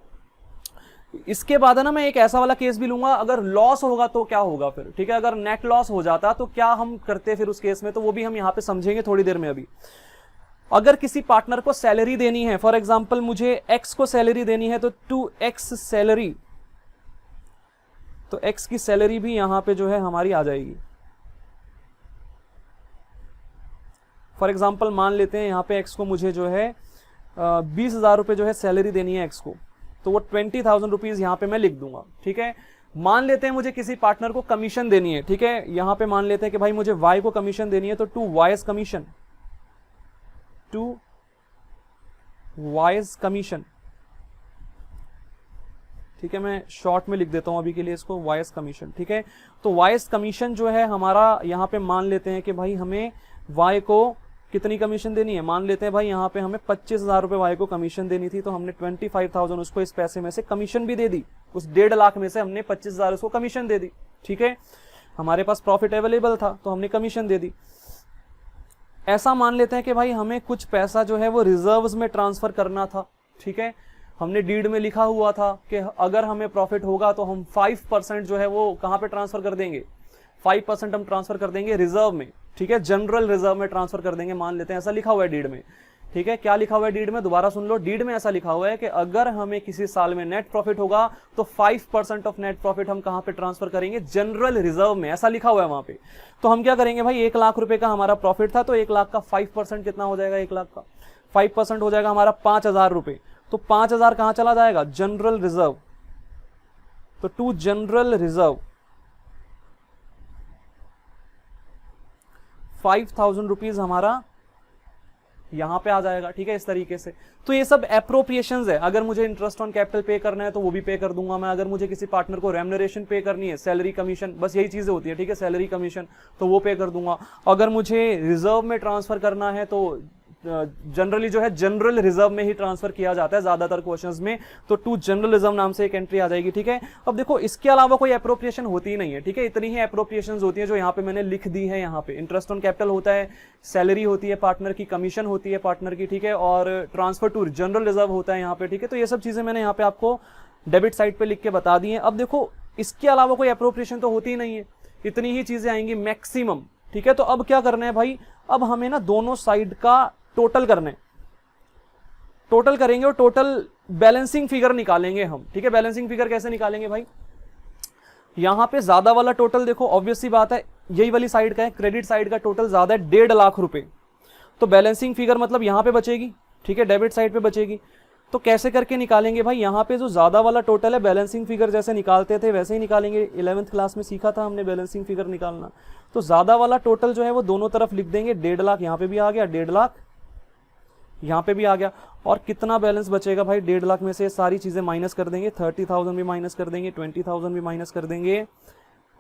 इसके बाद है ना मैं एक ऐसा वाला केस भी लूंगा, अगर लॉस होगा तो क्या होगा फिर, ठीक है, अगर नेट लॉस हो जाता तो क्या हम करते फिर उस केस में, तो वो भी हम यहां पे समझेंगे थोड़ी देर में। अभी अगर किसी पार्टनर को सैलरी देनी है, फॉर एग्जांपल मुझे एक्स को सैलरी देनी है, तो 2x सैलरी, तो एक्स की सैलरी भी यहां पे जो है हमारी आ जाएगी। फॉर एग्जांपल मान लेते हैं यहां पे एक्स को मुझे जो है 20,000 रुपए जो है सैलरी देनी है एक्स को, तो वो 20,000 रुपीज यहां पे मैं लिख दूंगा, ठीक है। मान लेते हैं मुझे किसी पार्टनर को कमीशन देनी है, ठीक है, यहां पे मान लेते हैं कि भाई मुझे वाई को कमीशन देनी है, तो 2y कमीशन, 2y कमीशन, ठीक है, मैं शॉर्ट में लिख देता हूं अभी के लिए इसको, y कमीशन, ठीक है। तो y कमीशन जो है हमारा यहां पे मान लेते हैं कि भाई हमें y को कितनी कमीशन देनी है, मान लेते हैं भाई यहाँ पे हमें 25,000 रुपए वाई को कमीशन देनी थी, तो हमने 25,000 उसको इस पैसे में से कमीशन भी दे दी, उस 1.5 लाख में से हमने 25,000 उसको कमीशन दे दी, ठीक है, हमारे पास प्रॉफिट अवेलेबल था तो हमने कमीशन दे दी। ऐसा मान लेते हैं कि भाई हमें कुछ पैसा जो है वो रिजर्व्स में ट्रांसफर करना था, ठीक है, हमने डीड में लिखा हुआ था कि अगर हमें प्रॉफिट होगा तो हम 5% जो है वो कहां पे ट्रांसफर कर देंगे, 5% हम ट्रांसफर कर देंगे रिजर्व में, ठीक है, जनरल रिजर्व में ट्रांसफर कर देंगे, मान लेते हैं ऐसा लिखा हुआ है डीड में, ठीक है। क्या लिखा हुआ है डीड में, दोबारा सुन लो, डीड में ऐसा लिखा हुआ है कि अगर हमें किसी साल में नेट प्रॉफिट होगा तो 5% ऑफ नेट प्रॉफिट हम कहां पे ट्रांसफर करेंगे, जनरल रिजर्व में, ऐसा लिखा हुआ है वहां पे। तो हम क्या करेंगे भाई, 1 लाख रुपए का हमारा प्रॉफिट था, तो 1 लाख का 5% कितना हो जाएगा, 1 लाख का 5% हो जाएगा हमारा 5,000 रुपए, तो 5,000 कहां चला जाएगा, जनरल रिजर्व, तो टू जनरल रिजर्व 5,000 रुपीज हमारा यहां पे आ जाएगा, ठीक है, इस तरीके से। तो ये सब एप्रोप्रिएशंस है, अगर मुझे इंटरेस्ट ऑन कैपिटल पे करना है तो वो भी पे कर दूंगा मैं, अगर मुझे किसी पार्टनर को रेम्युनरेशन पे करनी है, सैलरी कमीशन, बस यही चीजें होती है, ठीक है, सैलरी कमीशन, तो वो पे कर दूंगा। अगर मुझे रिजर्व में ट्रांसफर करना है तो जनरली जो है जनरल रिजर्व में ही ट्रांसफर किया जाता है ज्यादातर क्वेश्चंस में, तो टू जनरल रिजर्व नाम से एक एंट्री आ जाएगी, ठीक है। अब देखो इसके अलावा कोई एप्रोप्रिएशन होती ही नहीं है, ठीक है, इतनी ही एप्रोप्रिएशंस होती है जो यहाँ पे मैंने लिख दी है। यहाँ पे इंटरेस्ट ऑन कैपिटल होता है, सैलरी होती है पार्टनर की, कमीशन होती है पार्टनर की, ठीक है, और ट्रांसफर टू जनरल रिजर्व होता है यहाँ पे, ठीक है। तो ये सब चीजें मैंने यहाँ पे आपको डेबिट साइड पे लिख के बता दी है। अब देखो इसके अलावा कोई एप्रोप्रिएशन तो होती ही नहीं है, इतनी ही चीजें आएंगी मैक्सिमम, ठीक है। तो अब क्या करना है भाई, अब हमें ना दोनों साइड का टोटल करने, टोटल करेंगे और टोटल बैलेंसिंग फिगर निकालेंगे हम, ठीक है। बैलेंसिंग फिगर कैसे निकालेंगे भाई, यहां पे ज्यादा वाला टोटल देखो, ऑब्वियस सी बात है यही वाली साइड का है, क्रेडिट साइड का टोटल ज्यादा है 1.5 लाख रुपए, तो बैलेंसिंग फिगर मतलब यहां पे बचेगी, ठीक है, डेबिट साइड पे बचेगी। तो कैसे करके निकालेंगे भाई, यहां पे जो ज्यादा वाला टोटल है बैलेंसिंग फिगर जैसे निकालते थे वैसे ही निकालेंगे, 11th क्लास में सीखा था हमने बैलेंसिंग फिगर निकालना। तो ज्यादा वाला टोटल जो है वो दोनों तरफ लिख देंगे, 1.5 लाख यहां पे भी आ गया, 1.5 लाख यहां पे भी आ गया, और कितना बैलेंस बचेगा भाई, 1.5 लाख में से सारी चीजें माइनस कर देंगे, 30,000 भी माइनस कर देंगे, 20,000 भी माइनस कर देंगे,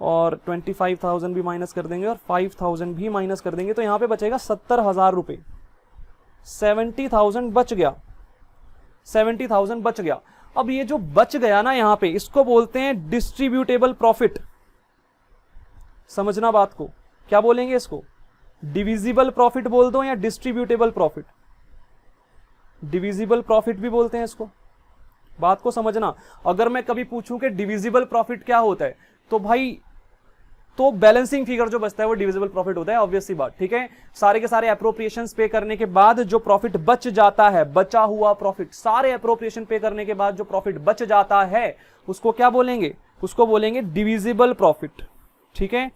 और 25,000 भी माइनस कर देंगे, और 5,000 भी माइनस कर देंगे, तो यहां पे बचेगा 70,000 रुपए, 70,000 बच गया, 70,000 बच गया। अब ये जो बच गया ना यहां पे, इसको बोलते हैं डिस्ट्रीब्यूटेबल प्रॉफिट, समझना बात को, क्या बोलेंगे इसको, डिविजिबल प्रॉफिट बोल दो या डिस्ट्रीब्यूटेबल प्रॉफिट, डिविजिबल प्रॉफिट भी बोलते हैं इसको, बात को समझना। अगर मैं कभी पूछूं कि डिविजिबल प्रॉफिट क्या होता है, तो भाई तो बैलेंसिंग फिगर जो बचता है वो डिविजिबल प्रॉफिट होता है, ऑब्वियस सी बात, ठीक है। सारे के सारे एप्रोप्रिएशंस पे करने के बाद जो प्रॉफिट बच जाता है, बचा हुआ प्रॉफिट, सारे एप्रोप्रिएशन पे करने के बाद जो प्रॉफिट बच जाता है उसको क्या बोलेंगे, उसको बोलेंगे डिविजिबल प्रॉफिट, ठीक है।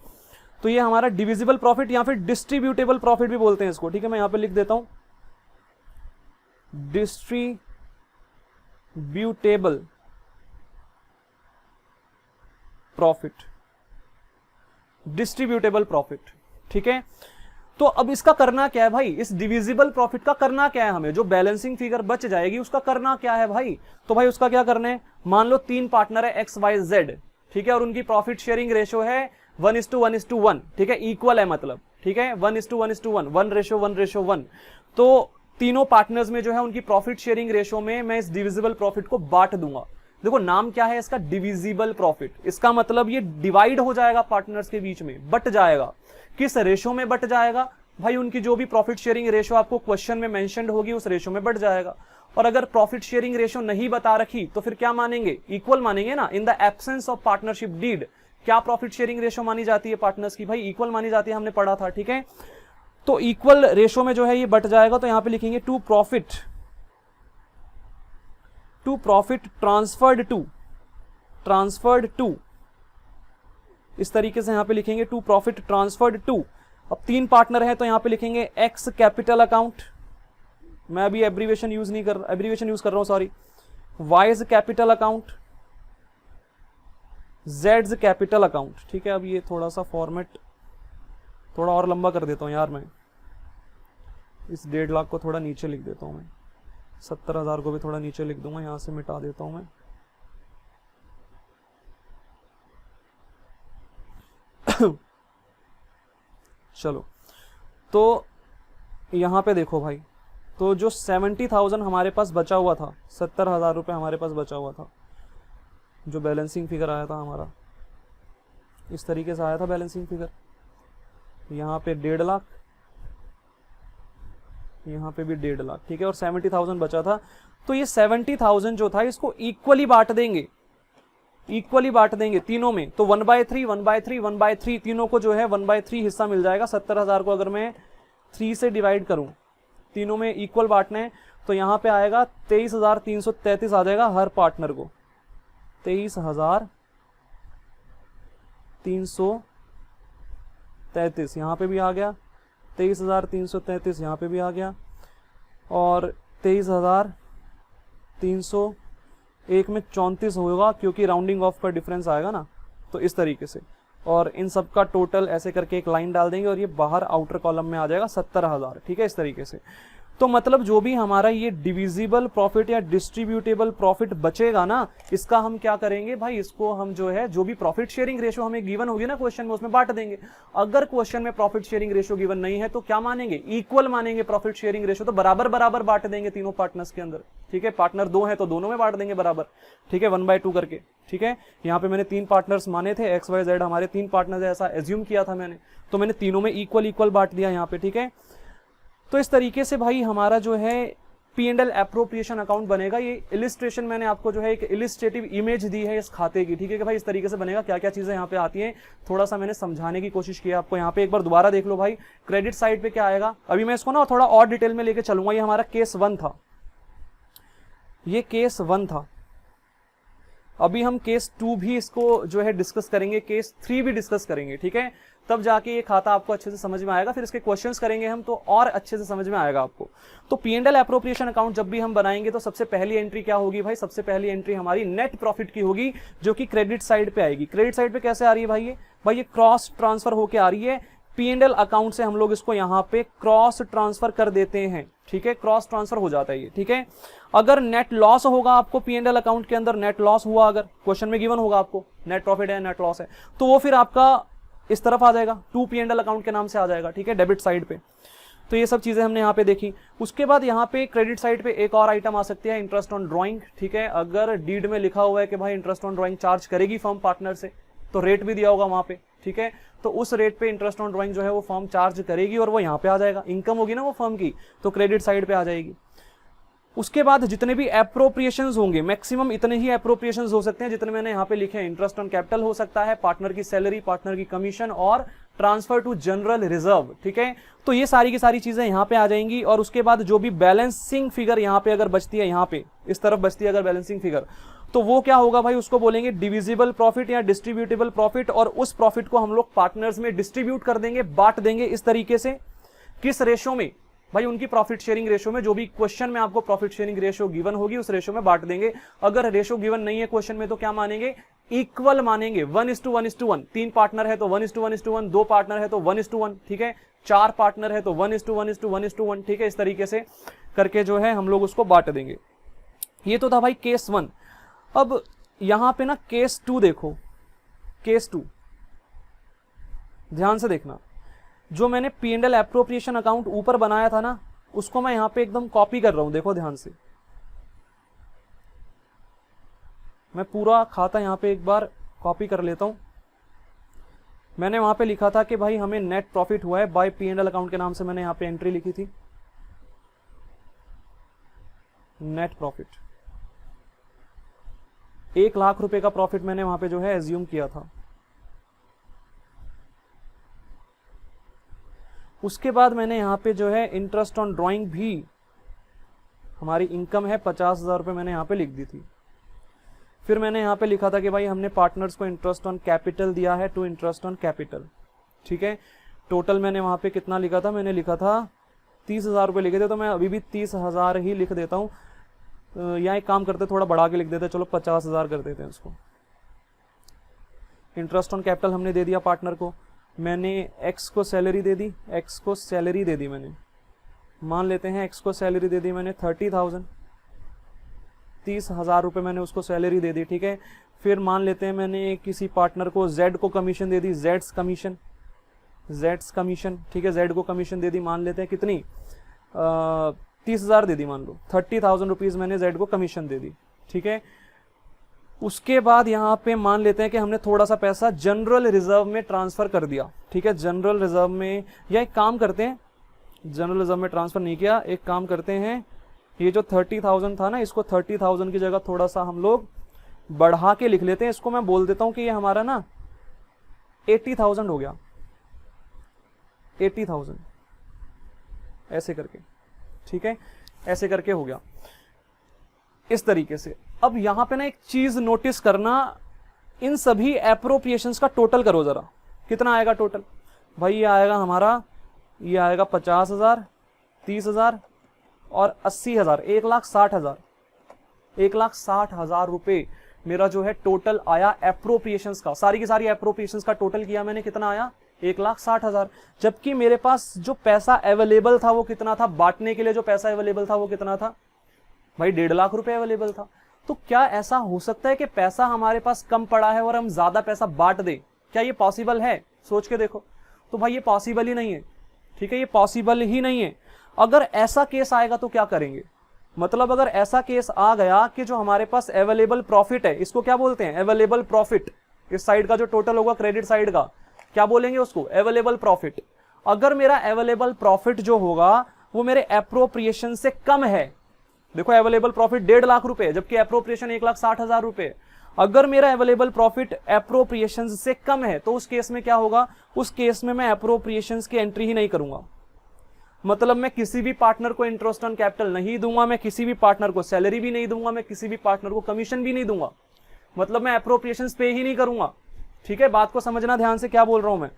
तो ये हमारा डिविजिबल प्रॉफिट या फिर डिस्ट्रीब्यूटेबल प्रॉफिट भी बोलते हैं इसको, ठीक है। मैं यहां पे लिख देता हूं डिस्ट्रीब्यूटेबल प्रॉफिट, डिस्ट्रीब्यूटेबल प्रॉफिट, ठीक है। तो अब इसका करना क्या है भाई, इस डिविजिबल प्रॉफिट का करना क्या है हमें, जो बैलेंसिंग फिगर बच जाएगी उसका करना क्या है भाई। तो भाई उसका क्या करना है, मान लो 3 पार्टनर है XYZ, ठीक है, और उनकी प्रॉफिट शेयरिंग रेशो है 1:1:1, ठीक है, इक्वल है मतलब, ठीक है, 1:1:1, 1:1:1। तो तीनों पार्टनर्स में जो है उनकी प्रॉफिट शेयरिंग रेशो में मैं इस डिविजिबल प्रॉफिट को बांट दूंगा। देखो नाम क्या है इसका, डिविजिबल प्रॉफिट, इसका मतलब ये डिवाइड हो जाएगा पार्टनर्स के बीच में, बट जाएगा, किस रेशो में बट जाएगा, भाई उनकी जो भी प्रॉफिट शेयरिंग रेशो आपको क्वेश्चन में मेंशन्ड होगी उस रेशो में बढ़ जाएगा। और अगर प्रॉफिट शेयरिंग रेशो नहीं बता रखी तो फिर क्या मानेंगे, इक्वल मानेंगे ना। In the absence of partnership deed क्या प्रॉफिट शेयरिंग रेशो मानी जाती है पार्टनर्स की, भाई इक्वल मानी जाती है, हमने पढ़ा था, ठीक है। तो इक्वल रेशो में जो है ये बट जाएगा, तो यहां पे लिखेंगे टू प्रॉफिट ट्रांसफर्ड टू, इस तरीके से यहां पे लिखेंगे टू प्रॉफिट ट्रांसफर्ड टू। अब 3 पार्टनर है तो यहां पे लिखेंगे एक्स कैपिटल अकाउंट, मैं अभी एब्रीवेशन यूज कर रहा हूं, सॉरी, वाइज कैपिटल अकाउंट, जेड्स कैपिटल अकाउंट, ठीक है। अब ये थोड़ा सा फॉर्मेट थोड़ा और लंबा कर देता हूं यार, मैं इस 1.5 लाख को थोड़ा नीचे लिख देता हूं, मैं 70,000 को भी थोड़ा नीचे लिख दूंगा, यहां से मिटा देता हूं मैं। चलो, तो यहां पे देखो भाई, तो जो 70,000 हमारे पास बचा हुआ था, 70,000 रुपये हमारे पास बचा हुआ था, जो बैलेंसिंग फिगर आया था हमारा, इस तरीके से आया था बैलेंसिंग फिगर। यहाँ पे 1.5 लाख, यहाँ पे भी 1.5 लाख, ठीक है, और 70,000 बचा था। तो ये 70,000 जो था इसको इक्वली बांट देंगे, तीनों में। तो 1/3 1/3 1/3 तीनों को जो है 1/3 हिस्सा मिल जाएगा। 70,000 को अगर मैं 3 से डिवाइड करूं, तीनों में इक्वल बांटना है, तो यहां पे आएगा 23,333 आ जाएगा हर पार्टनर को, 23,333 यहाँ पे भी आ गया, 23,333 यहाँ पे भी आ गया, और 23,301 में 34 होगा क्योंकि राउंडिंग ऑफ का डिफरेंस आएगा ना, तो इस तरीके से। और इन सब का टोटल ऐसे करके एक लाइन डाल देंगे और ये बाहर आउटर कॉलम में आ जाएगा 70,000, ठीक है, इस तरीके से। तो मतलब जो भी हमारा ये डिविजिबल प्रॉफिट या डिस्ट्रीब्यूटेबल प्रॉफिट बचेगा ना, इसका हम क्या करेंगे भाई, इसको हम जो है, जो भी प्रॉफिट शेयरिंग रेशो हमें गिवन होगी ना क्वेश्चन में, उसमें बांट देंगे। अगर क्वेश्चन में प्रॉफिट शेयरिंग रेशो गिवन नहीं है तो क्या मानेंगे, इक्वल मानेंगे प्रॉफिट शेयरिंग रेशो, तो बराबर बराबर बांट देंगे तीनों पार्टनर्स के अंदर, ठीक है। पार्टनर 2 है तो दोनों में बांट देंगे बराबर, ठीक है, 1/2 करके, ठीक है। यहाँ पे मैंने 3 पार्टनर्स माने थे, एक्स वाई जेड हमारे 3 पार्टनर्स, ऐसा एज्यूम किया था मैंने, तो मैंने तीनों में इक्वल बांट दिया यहाँ पे, ठीक है। तो इस तरीके से भाई हमारा जो है P&L एप्रोप्रिएशन अकाउंट बनेगा। ये इलिस्ट्रेशन मैंने आपको जो है एक इलिस्ट्रेटिव इमेज दी है इस खाते की, ठीक है, कि भाई इस तरीके से बनेगा, क्या क्या चीजें यहाँ पे आती हैं, थोड़ा सा मैंने समझाने की कोशिश की आपको। यहाँ पे एक बार दोबारा देख लो भाई, क्रेडिट साइड पे क्या आएगा, अभी मैं इसको ना थोड़ा और डिटेल में लेके चलूंगा। ये हमारा केस 1 था, ये केस 1 था। अभी हम केस 2 भी इसको जो है डिस्कस करेंगे, केस 3 भी डिस्कस करेंगे, ठीक है, तब जाके ये खाता आपको अच्छे से समझ में आएगा। फिर इसके क्वेश्चंस करेंगे हम तो और अच्छे से समझ में आएगा आपको। तो P&L एप्रोप्रिएशन अकाउंट जब भी हम बनाएंगे तो सबसे पहली एंट्री क्या होगी भाई, सबसे पहली एंट्री हमारी नेट प्रॉफिट की होगी, जो कि क्रेडिट साइड पे आएगी। क्रेडिट साइड पे कैसे आ रही है भाई, ये क्रॉस ट्रांसफर होके आ रही है P&L अकाउंट से, हम लोग इसको यहाँ पे क्रॉस ट्रांसफर कर देते हैं, ठीक है, क्रॉस ट्रांसफर हो जाता है ये, ठीक है। अगर नेट लॉस होगा आपको P&L अकाउंट के अंदर, नेट लॉस हुआ, अगर क्वेश्चन में गिवन होगा आपको नेट प्रॉफिट है नेट लॉस है, तो वो फिर आपका इस तरफ आ जाएगा, टू P&L अकाउंट के नाम से आ जाएगा, ठीक है, डेबिट साइड पे। तो ये सब चीजें हमने यहाँ पे देखी। उसके बाद यहाँ पे क्रेडिट साइड पे एक और आइटम आ सकती है, इंटरेस्ट ऑन ड्राइंग, ठीक है। अगर डीड में लिखा हुआ है कि भाई इंटरेस्ट ऑन ड्राइंग चार्ज करेगी फर्म पार्टनर से, तो रेट भी दिया होगा वहां पे, ठीक है, तो उस रेट पे इंटरेस्ट ऑन ड्राइंग जो है वो फर्म चार्ज करेगी और वो यहाँ पे आ जाएगा, इनकम होगी ना वो फर्म की, तो क्रेडिट साइड पे आ जाएगी। उसके बाद जितने भी एप्रोप्रिएशंस होंगे, मैक्सिमम इतने ही एप्रोप्रिएशंस हो सकते हैं जितने मैंने यहाँ पे लिखे हैं। इंटरेस्ट ऑन कैपिटल हो सकता है, पार्टनर की सैलरी, पार्टनर की कमीशन और ट्रांसफर टू जनरल रिजर्व, ठीक है। तो ये सारी की सारी चीजें यहाँ पे आ जाएंगी। और उसके बाद जो भी बैलेंसिंग फिगर यहाँ पे अगर बचती है, यहाँ पे इस तरफ बचती है अगर बैलेंसिंग फिगर, तो वो क्या होगा भाई, उसको बोलेंगे डिविजिबल प्रॉफिट या डिस्ट्रीब्यूटेबल प्रॉफिट। और उस प्रॉफिट को हम लोग पार्टनर्स में डिस्ट्रीब्यूट कर देंगे, बांट देंगे इस तरीके से। किस रेशो में भाई, उनकी प्रॉफिट शेयरिंग रेशो में, जो भी क्वेश्चन में आपको प्रॉफिट शेयरिंग रेशो गिवन होगी उस रेशो में बांट देंगे। अगर रेशो गिवन नहीं है क्वेश्चन में तो क्या मानेंगे, इक्वल मानेंगे, 1:1:1। 3 पार्टनर है तो 1:1:1, 2 पार्टनर है तो 1:1, ठीक है, 4 पार्टनर है तो 1:1:1, ठीक है, इस तरीके से करके जो है हम लोग उसको बांट देंगे। ये तो था भाई केस 1। अब यहां पे ना केस 2 देखो, केस 2 ध्यान से देखना। जो मैंने P&L एप्रोप्रिएशन अकाउंट ऊपर बनाया था ना, उसको मैं यहां पे एकदम कॉपी कर रहा हूं, देखो ध्यान से। मैं पूरा खाता यहां पे एक बार कॉपी कर लेता हूं। मैंने वहां पे लिखा था कि भाई हमें नेट प्रॉफिट हुआ है बाय P&L अकाउंट के नाम से, मैंने यहाँ पे एंट्री लिखी थी नेट प्रॉफिट। 1 लाख रुपए का प्रॉफिट मैंने वहां पे जो है एज्यूम किया था। उसके बाद मैंने यहाँ पे जो है इंटरेस्ट ऑन ड्राइंग भी हमारी इनकम है 50,000 रुपये मैंने यहाँ पे लिख दी थी। फिर मैंने यहाँ पे लिखा था कि भाई हमने पार्टनर्स को इंटरेस्ट ऑन कैपिटल दिया है टू इंटरेस्ट ऑन कैपिटल, ठीक है। टोटल मैंने वहाँ पे कितना लिखा था, मैंने लिखा था 30,000 रुपये लिखे थे, तो मैं अभी भी 30,000 ही लिख देता हूँ। यहाँ एक काम करते थोड़ा बढ़ा के लिख देते, चलो 50,000 कर देते हैं उसको। इंटरेस्ट ऑन कैपिटल हमने दे दिया पार्टनर को, मैंने एक्स को सैलरी दे दी, एक्स को सैलरी दे दी मैंने, मान लेते हैं एक्स को सैलरी दे दी मैंने 30,000, 30,000 रुपये मैंने उसको सैलरी दे दी, ठीक है। फिर मान लेते हैं मैंने किसी पार्टनर को जेड को कमीशन दे दी, जेड्स कमीशन, ठीक है, जेड को कमीशन दे दी, मान लेते हैं कितनी 30,000 दे दी, मान लो 30,000 रुपीज़ मैंने जेड को कमीशन दे दी, ठीक है। उसके बाद यहाँ पे मान लेते हैं कि हमने थोड़ा सा पैसा जनरल रिजर्व में ट्रांसफर कर दिया, ठीक है। जनरल रिजर्व में, या एक काम करते हैं, जनरल रिजर्व में ट्रांसफर नहीं किया, एक काम करते हैं, ये जो 30,000 था ना, इसको 30,000 की जगह थोड़ा सा हम लोग बढ़ा के लिख लेते हैं। इसको मैं बोल देता हूं कि ये हमारा ना 80,000 हो गया, 80,000 ऐसे करके, ठीक है, ऐसे करके हो गया इस तरीके से। अब यहां पे ना एक चीज नोटिस करना, इन सभी एप्रोप्रिएशंस का टोटल करो जरा, कितना आएगा टोटल। भाई ये आएगा हमारा, ये आएगा 50,000, 30,000 और 80,000, 1,60,000, 1,60,000 रुपए मेरा जो है टोटल आया एप्रोप्रिएशंस का। सारी की सारी एप्रोप्रिएशंस का टोटल किया मैंने, कितना आया 1,60,000। जबकि मेरे पास जो पैसा अवेलेबल था वो कितना था, बांटने के लिए जो पैसा अवेलेबल था वो कितना था भाई, 1.5 लाख रुपए अवेलेबल था। तो क्या ऐसा हो सकता है कि पैसा हमारे पास कम पड़ा है और हम ज्यादा पैसा बांट दें? क्या ये पॉसिबल है? सोच के देखो। तो भाई ये पॉसिबल ही नहीं है, ठीक है, ये पॉसिबल ही नहीं है। अगर ऐसा केस आएगा तो क्या करेंगे, मतलब अगर ऐसा केस आ गया कि जो हमारे पास अवेलेबल प्रॉफिट है, इसको क्या बोलते हैं, अवेलेबल प्रॉफिट, इस साइड का जो टोटल होगा क्रेडिट साइड का, क्या बोलेंगे उसको, अवेलेबल प्रॉफिट। अगर मेरा अवेलेबल प्रॉफिट जो होगा वो मेरे एप्रोप्रिएशन से कम है, देखो अवेलेबल प्रॉफिट 1.5 लाख रुपए जबकि एप्रोप्रिएशन 1,60,000 रुपए, अगर मेरा अवेलेबल प्रॉफिट एप्रोप्रिएशन से कम है तो उस केस में क्या होगा, उस केस में मैं एप्रोप्रिएशन की एंट्री ही नहीं करूंगा। मतलब मैं किसी भी पार्टनर को इंटरेस्ट ऑन कैपिटल नहीं दूंगा, मैं किसी भी पार्टनर को सैलरी भी नहीं दूंगा, मैं किसी भी पार्टनर को कमीशन भी नहीं दूंगा, मतलब मैं एप्रोप्रिएशन पे ही नहीं करूंगा, ठीक है। बात को समझना ध्यान से, क्या बोल रहा हूं मैं।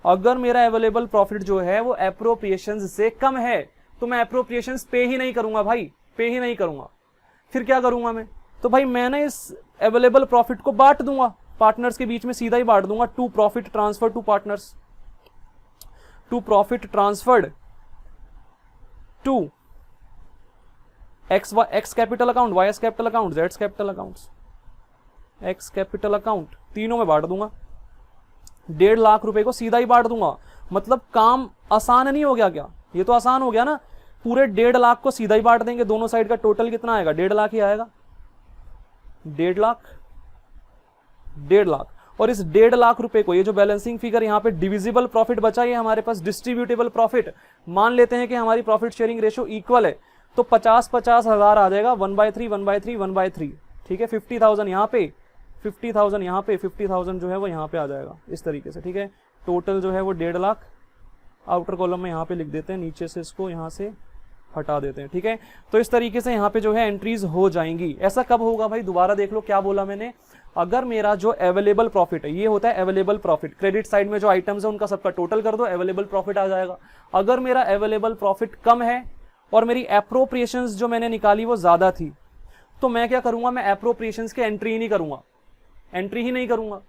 अगर मेरा अवेलेबल प्रॉफिट जो है वो एप्रोप्रिएशन से कम है तो मैं एप्रोप्रिएशन पे ही नहीं करूंगा भाई, पे ही नहीं करूंगा। फिर क्या करूंगा मैं, तो भाई मैं ना इस अवेलेबल प्रॉफिट को बांट दूंगा पार्टनर्स के बीच में, सीधा ही बांट दूंगा, to profit transfer to partners, to profit transferred to X capital account, Y capital account, जेड्स capital accounts, X capital account, तीनों में बांट दूंगा। 1.5 लाख रुपए को सीधा ही बांट दूंगा। मतलब काम आसान नहीं हो गया क्या, ये तो आसान हो गया ना, पूरे 1.5 लाख को सीधा ही बांट देंगे, दोनों साइड का टोटल कितना आएगा, 1.5 लाख ही आएगा, 1.5 लाख, 1.5 लाख। और इस 1.5 लाख रुपए को, ये जो बैलेंसिंग फिगर यहाँ पे डिविजिबल प्रॉफिट बचा, ये हमारे पास डिस्ट्रीब्यूटेबल प्रॉफिट, मान लेते हैं कि हमारी प्रॉफिट शेयरिंग रेशियो इक्वल है, तो 50,000 आ जाएगा, 1/3 1/3 1/3, ठीक है। 50,000 यहाँ पे, 50,000 यहाँ पे, 50,000 जो है वो यहाँ पे आ जाएगा इस तरीके से, ठीक है। टोटल जो है वो 1.5 लाख, आउटर कॉलम में यहाँ पे लिख देते हैं, नीचे से इसको यहाँ से हटा देते हैं, ठीक है। तो इस तरीके से यहाँ पे जो है एंट्रीज हो जाएंगी। ऐसा कब होगा भाई, दोबारा देख लो क्या बोला मैंने, अगर मेरा जो अवेलेबल प्रॉफिट है, ये होता है अवेलेबल प्रॉफिट, क्रेडिट साइड में जो आइटम्स है उनका सबका टोटल कर दो, अवेलेबल प्रॉफिट आ जाएगा। अगर मेरा अवेलेबल प्रॉफिट कम है और मेरी एप्रोप्रिएशंस जो मैंने निकाली वो ज्यादा थी, तो मैं क्या करूंगा, मैं एप्रोप्रिएशंस की एंट्री ही नहीं करूंगा, एंट्री ही नहीं करूंगा।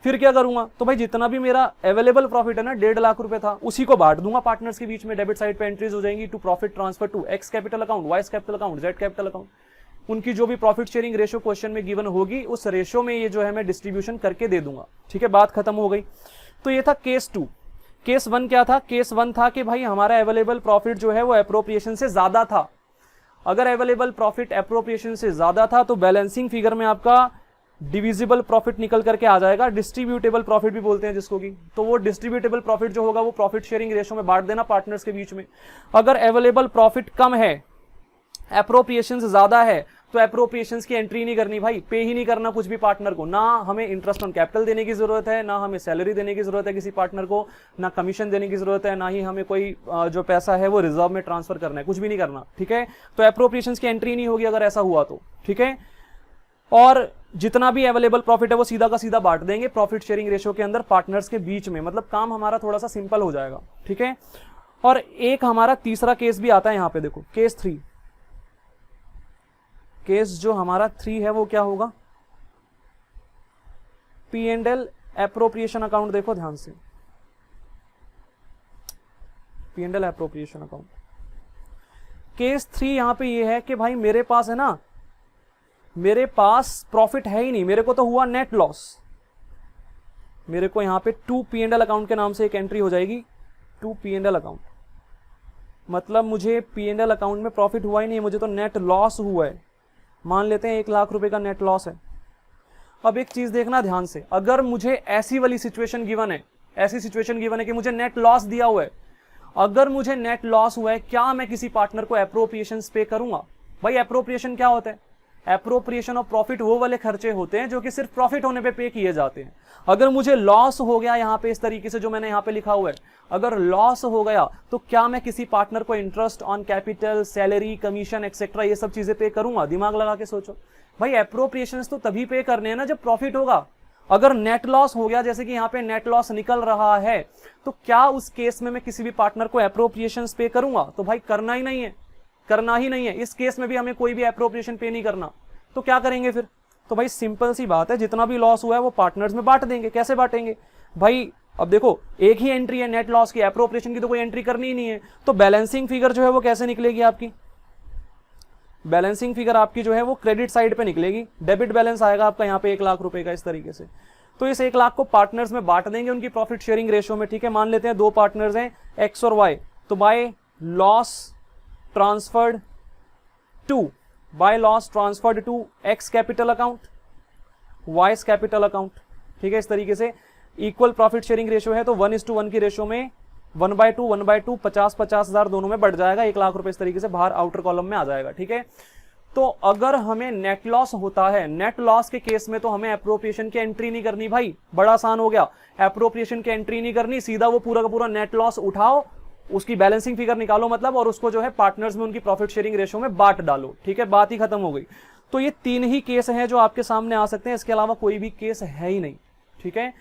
फिर क्या करूंगा, तो भाई जितना भी मेरा अवेलेबल प्रॉफिट है ना, 1.5 लाख रुपए था, उसी को बांट दूंगा पार्टनर्स के बीच में, डेबिट साइड पे एंट्रीज हो जाएंगी, to profit transfer to X capital account, Y capital account, Z capital account. उनकी जो भी प्रॉफिट शेयरिंग रेशियो क्वेश्चन में गिवन होगी, उस रेशियो में ये जो है मैं डिस्ट्रीब्यूशन करके दे दूंगा, ठीक है। बात खत्म हो गई। तो ये था केस 2। केस 1 क्या था, केस 1 था कि भाई हमारा अवेलेबल प्रॉफिट जो है वो एप्रोप्रिएशन से ज्यादा था। अगर अवेलेबल प्रॉफिट एप्रोप्रिएशन से ज्यादा था तो बैलेंसिंग फिगर में आपका डिविजिबल प्रॉफिट निकल करके आ जाएगा, डिस्ट्रीब्यूटेबल प्रॉफिट भी बोलते हैं जिसको की। तो वो डिस्ट्रीब्यूटेबल प्रॉफिट जो होगा वो प्रॉफिट शेयरिंग रेशो में बांट देना पार्टनर्स के बीच में। अगर अवेलेबल प्रॉफिट कम है, एप्रोप्रिएशन ज्यादा है, तो एप्रोप्रिएशंस की एंट्री नहीं करनी भाई, पे ही नहीं करना कुछ भी पार्टनर को। ना हमें इंटरेस्ट ऑन कैपिटल देने की जरूरत है, ना हमें सैलरी देने की जरूरत है किसी पार्टनर को, ना कमीशन देने की जरूरत है, ना ही हमें कोई जो पैसा है वो रिजर्व में ट्रांसफर करना है, कुछ भी नहीं करना, ठीक है। तो एप्रोप्रिएशंस की एंट्री नहीं होगी अगर ऐसा हुआ तो, ठीक है। और जितना भी अवेलेबल प्रॉफिट है वो सीधा का सीधा बांट देंगे प्रॉफिट शेयरिंग रेशो के अंदर पार्टनर्स के बीच में, मतलब काम हमारा थोड़ा सा सिंपल हो जाएगा, ठीक है। और एक हमारा तीसरा केस भी आता है यहां पे, देखो केस 3। केस जो हमारा 3 है वो क्या होगा, P&L एप्रोप्रिएशन अकाउंट। देखो ध्यान से, P&L एप्रोप्रिएशन अकाउंट। केस 3 यहां पे ये है कि भाई मेरे पास है ना, मेरे पास प्रॉफिट है ही नहीं, मेरे को तो हुआ नेट लॉस। मेरे को यहां पे 2 P&L अकाउंट के नाम से एक एंट्री हो जाएगी, 2 P&L अकाउंट, मतलब मुझे P&L अकाउंट में प्रॉफिट हुआ ही नहीं, मुझे तो नेट लॉस हुआ है। मान लेते हैं 1 लाख रुपए का नेट लॉस है। अब एक चीज देखना ध्यान से, अगर मुझे ऐसी वाली सिचुएशन गिवन है, ऐसी सिचुएशन गिवन है कि मुझे नेट लॉस दिया हुआ है, अगर मुझे नेट लॉस हुआ है, क्या मैं किसी पार्टनर को एप्रोप्रिएशन पे करूंगा? भाई एप्रोप्रिएशन क्या होता है? एप्रोप्रिएशन ऑफ प्रॉफिट वो वाले खर्चे होते हैं जो कि सिर्फ प्रॉफिट होने पे पे किए जाते हैं। अगर मुझे लॉस हो गया यहां पे इस तरीके से जो मैंने यहां पे लिखा हुआ है, अगर लॉस हो गया तो क्या मैं किसी पार्टनर को interest on capital, salary, commission etcetera ये सब चीजें पे करूंगा? दिमाग लगा के सोचो भाई, एप्रोप्रिएशंस तो तभी पे करने हैं ना जब प्रॉफिट होगा। अगर नेट लॉस हो गया, जैसे कि यहां पे नेट लॉस निकल रहा है, तो क्या उस केस में मैं किसी भी पार्टनर को एप्रोप्रिएशंस पे करूंगा? तो भाई करना ही नहीं है, करना ही नहीं है। इस केस में भी हमें कोई भी एप्रोप्रिएशन पे नहीं करना, तो क्या करेंगे फिर? तो भाई सिंपल सी बात है, जितना भी लॉस हुआ है वो पार्टनर्स में बांट देंगे। कैसे बांटेंगे भाई? अब देखो एक ही एंट्री है नेट लॉस की, एप्रोप्रिएशन की तो कोई एंट्री करनी ही नहीं है। तो बैलेंसिंग फिगर जो है वो कैसे निकलेगी आपकी? बैलेंसिंग फिगर आपकी जो है वो क्रेडिट साइड पे निकलेगी, डेबिट बैलेंस आएगा आपका यहाँ पे 1 लाख रुपए का, इस तरीके से। तो इस 1 लाख को पार्टनर्स में बांट देंगे उनकी प्रॉफिट शेयरिंग रेशियो में, ठीक है। मान लेते हैं 2 पार्टनर्स हैं एक्स और वाई, तो by loss transferred to X capital account, Y's capital account, ठीक है। इस तरीके से इक्वल प्रॉफिट शेयरिंग रेशियो है तो 1:1 की रेशियो में 1/2 50,000 दोनों में बढ़ जाएगा, 1 लाख रुपए इस तरीके से बाहर आउटर कॉलम में आ जाएगा, ठीक है। तो अगर हमें नेट लॉस होता है, नेट लॉस के केस में तो हमें एप्रोप्रिएशन की एंट्री नहीं करनी भाई, बड़ा आसान हो गया। एप्रोप्रिएशन की एंट्री नहीं करनी, सीधा वो पूरा का पूरा नेट लॉस उठाओ, उसकी बैलेंसिंग फिगर निकालो मतलब, और उसको जो है पार्टनर्स में उनकी प्रॉफिट शेयरिंग रेशियो में बांट डालो, ठीक है। बात ही खत्म हो गई। तो ये 3 ही केस हैं जो आपके सामने आ सकते हैं, इसके अलावा कोई भी केस है ही नहीं, ठीक है।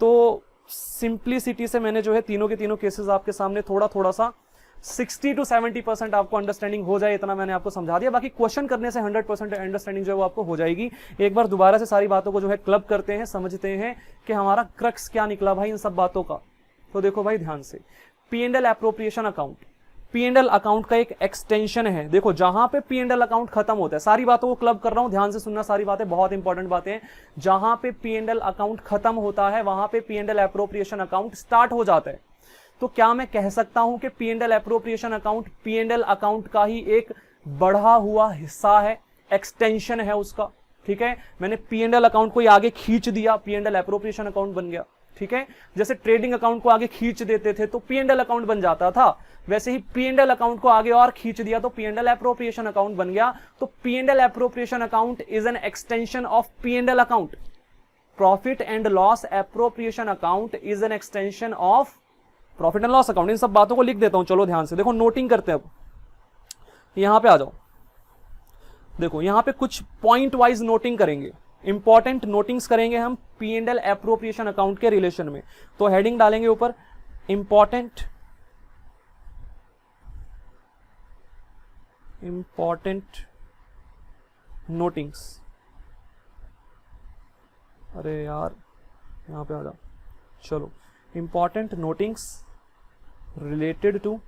तो सिंप्लिसिटी से मैंने जो है तीनों के तीनों केसेस आपके सामने थोड़ा सा 60 to 70% आपको अंडरस्टैंडिंग हो जाए इतना मैंने आपको समझा दिया। बाकी क्वेश्चन करने से 100% अंडरस्टैंडिंग जो है वो आपको हो जाएगी। एक बार दोबारा से सारी बातों को जो है क्लब करते हैं, समझते हैं कि हमारा क्रक्स क्या निकला भाई इन सब बातों का। तो देखो भाई ध्यान से, P&L appropriation account, P&L account का एक एक्सटेंशन है। देखो जहां पे P&L अकाउंट खत्म होता है, सारी बातों को क्लब कर रहा हूं, ध्यान से सुनना, सारी बातें बहुत इंपॉर्टेंट बातें हैं। जहां पे P&L अकाउंट खत्म होता है वहां पे P&L एप्रोप्रिएशन अकाउंट स्टार्ट हो जाता है। तो क्या मैं कह सकता हूं कि P&L appropriation account P&L account का ही एक बढ़ा हुआ हिस्सा है, एक्सटेंशन है उसका, ठीक है। मैंने P&L अकाउंट को आगे खींच दिया, P&L एप्रोप्रिएशन अकाउंट बन गया, ठीक है। जैसे ट्रेडिंग अकाउंट को आगे खींच देते थे तो P&L अकाउंट बन जाता था, वैसे ही P&L अकाउंट को आगे और खींच दिया तो P&L एप्रोप्रिएशन अकाउंट बन गया। तो P&L appropriation account is an extension of P&L account. Profit and loss appropriation account is an extension of profit and loss account. इन सब बातों को लिख देता हूं, चलो ध्यान से देखो, नोटिंग करते हैं। अब यहां पे आ जाओ, देखो यहां पे कुछ पॉइंट वाइज नोटिंग करेंगे, इंपॉर्टेंट नोटिंग्स करेंगे हम P&L एप्रोप्रिएशन अकाउंट के रिलेशन में। तो हेडिंग डालेंगे ऊपर इंपॉर्टेंट नोटिंग्स। अरे यार यहां पे आ जाओ, चलो important notings related to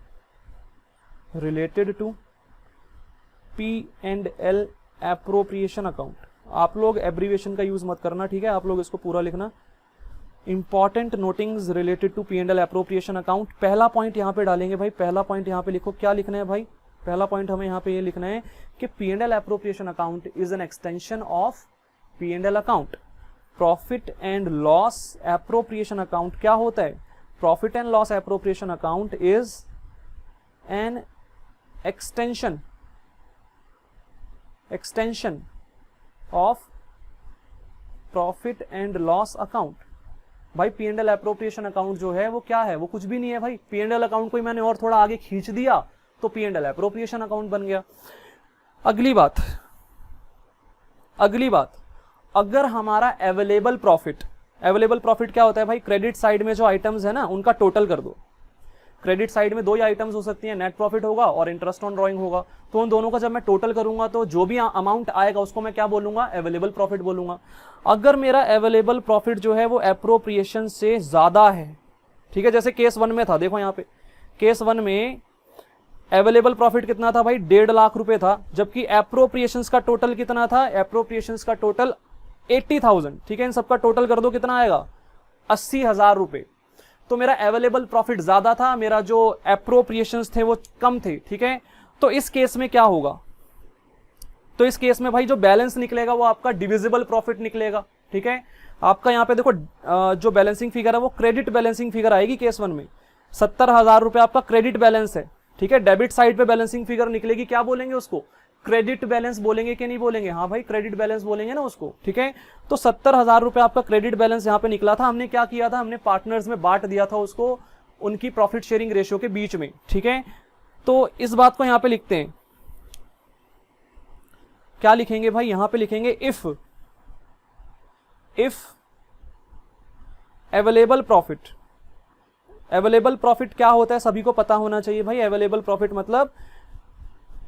P&L appropriation account. आप लोग एब्रीविएशन का यूज मत करना, ठीक है, आप लोग इसको पूरा लिखना। Important notings related to P&L appropriation account. पहला पॉइंट यहां पे डालेंगे भाई, पहला पॉइंट यहां पे लिखो, क्या लिखना है भाई? पहला पॉइंट हमें यहां पे ये लिखना है कि P&L appropriation account is an extension of P and L account. Profit and loss appropriation account क्या होता है? Profit and loss appropriation account is an extension of profit and loss account. भाई P and L appropriation account जो है वो क्या है? वो कुछ भी नहीं है भाई। पी एंड एल अकाउंट को ही मैंने और थोड़ा आगे खींच दिया तो P and L appropriation account बन गया। अगली बात, अगर हमारा अवेलेबल प्रॉफिट क्या होता है भाई? क्रेडिट साइड में जो आइटम्स है ना उनका टोटल कर दो। क्रेडिट साइड में दो ही आइटम्स हो सकती हैं, नेट प्रॉफिट होगा और इंटरेस्ट ऑन ड्रॉइंग होगा। तो उन दोनों का जब मैं टोटल करूंगा तो जो भी अमाउंट आएगा उसको मैं क्या बोलूंगा? अवेलेबल प्रॉफिट बोलूंगा। अगर मेरा अवेलेबल प्रॉफिट जो है वो एप्रोप्रिएशन से ज्यादा है, ठीक है, जैसे केस 1 में था, देखो यहाँ पे केस 1 में अवेलेबल प्रॉफिट कितना था भाई? 1.5 लाख रुपए था, जबकि एप्रोप्रिएशंस का टोटल कितना था? एप्रोप्रिएशंस का टोटल 80,000, ठीक है। इन सबका टोटल कर दो, कितना आएगा? 80,000 रुपए। तो मेरा अवेलेबल प्रॉफिट ज्यादा था, मेरा जो एप्रोप्रिएशंस थे वो कम थे, ठीक है। तो इस केस में क्या होगा? तो इस केस में भाई जो बैलेंस निकलेगा वो आपका डिविजिबल प्रॉफिट निकलेगा, ठीक है। आपका यहाँ पे देखो जो बैलेंसिंग फिगर है वो क्रेडिट बैलेंसिंग फिगर आएगी केस 1 में। 70,000 रुपए आपका क्रेडिट बैलेंस है, ठीक है। डेबिट साइड पे बैलेंसिंग फिगर निकलेगी, क्या बोलेंगे उसको? क्रेडिट बैलेंस बोलेंगे कि नहीं बोलेंगे? हाँ भाई क्रेडिट बैलेंस बोलेंगे ना उसको, ठीक है। तो 70,000 रुपए आपका क्रेडिट बैलेंस यहाँ पे निकला था। हमने क्या किया था? हमने पार्टनर्स में बांट दिया था उसको उनकी प्रॉफिट शेयरिंग रेशियो के बीच में, ठीक है। तो इस बात को यहाँ पे लिखते हैं, क्या लिखेंगे भाई? यहां पे लिखेंगे इफ अवेलेबल प्रॉफिट क्या होता है सभी को पता होना चाहिए भाई। अवेलेबल प्रॉफिट मतलब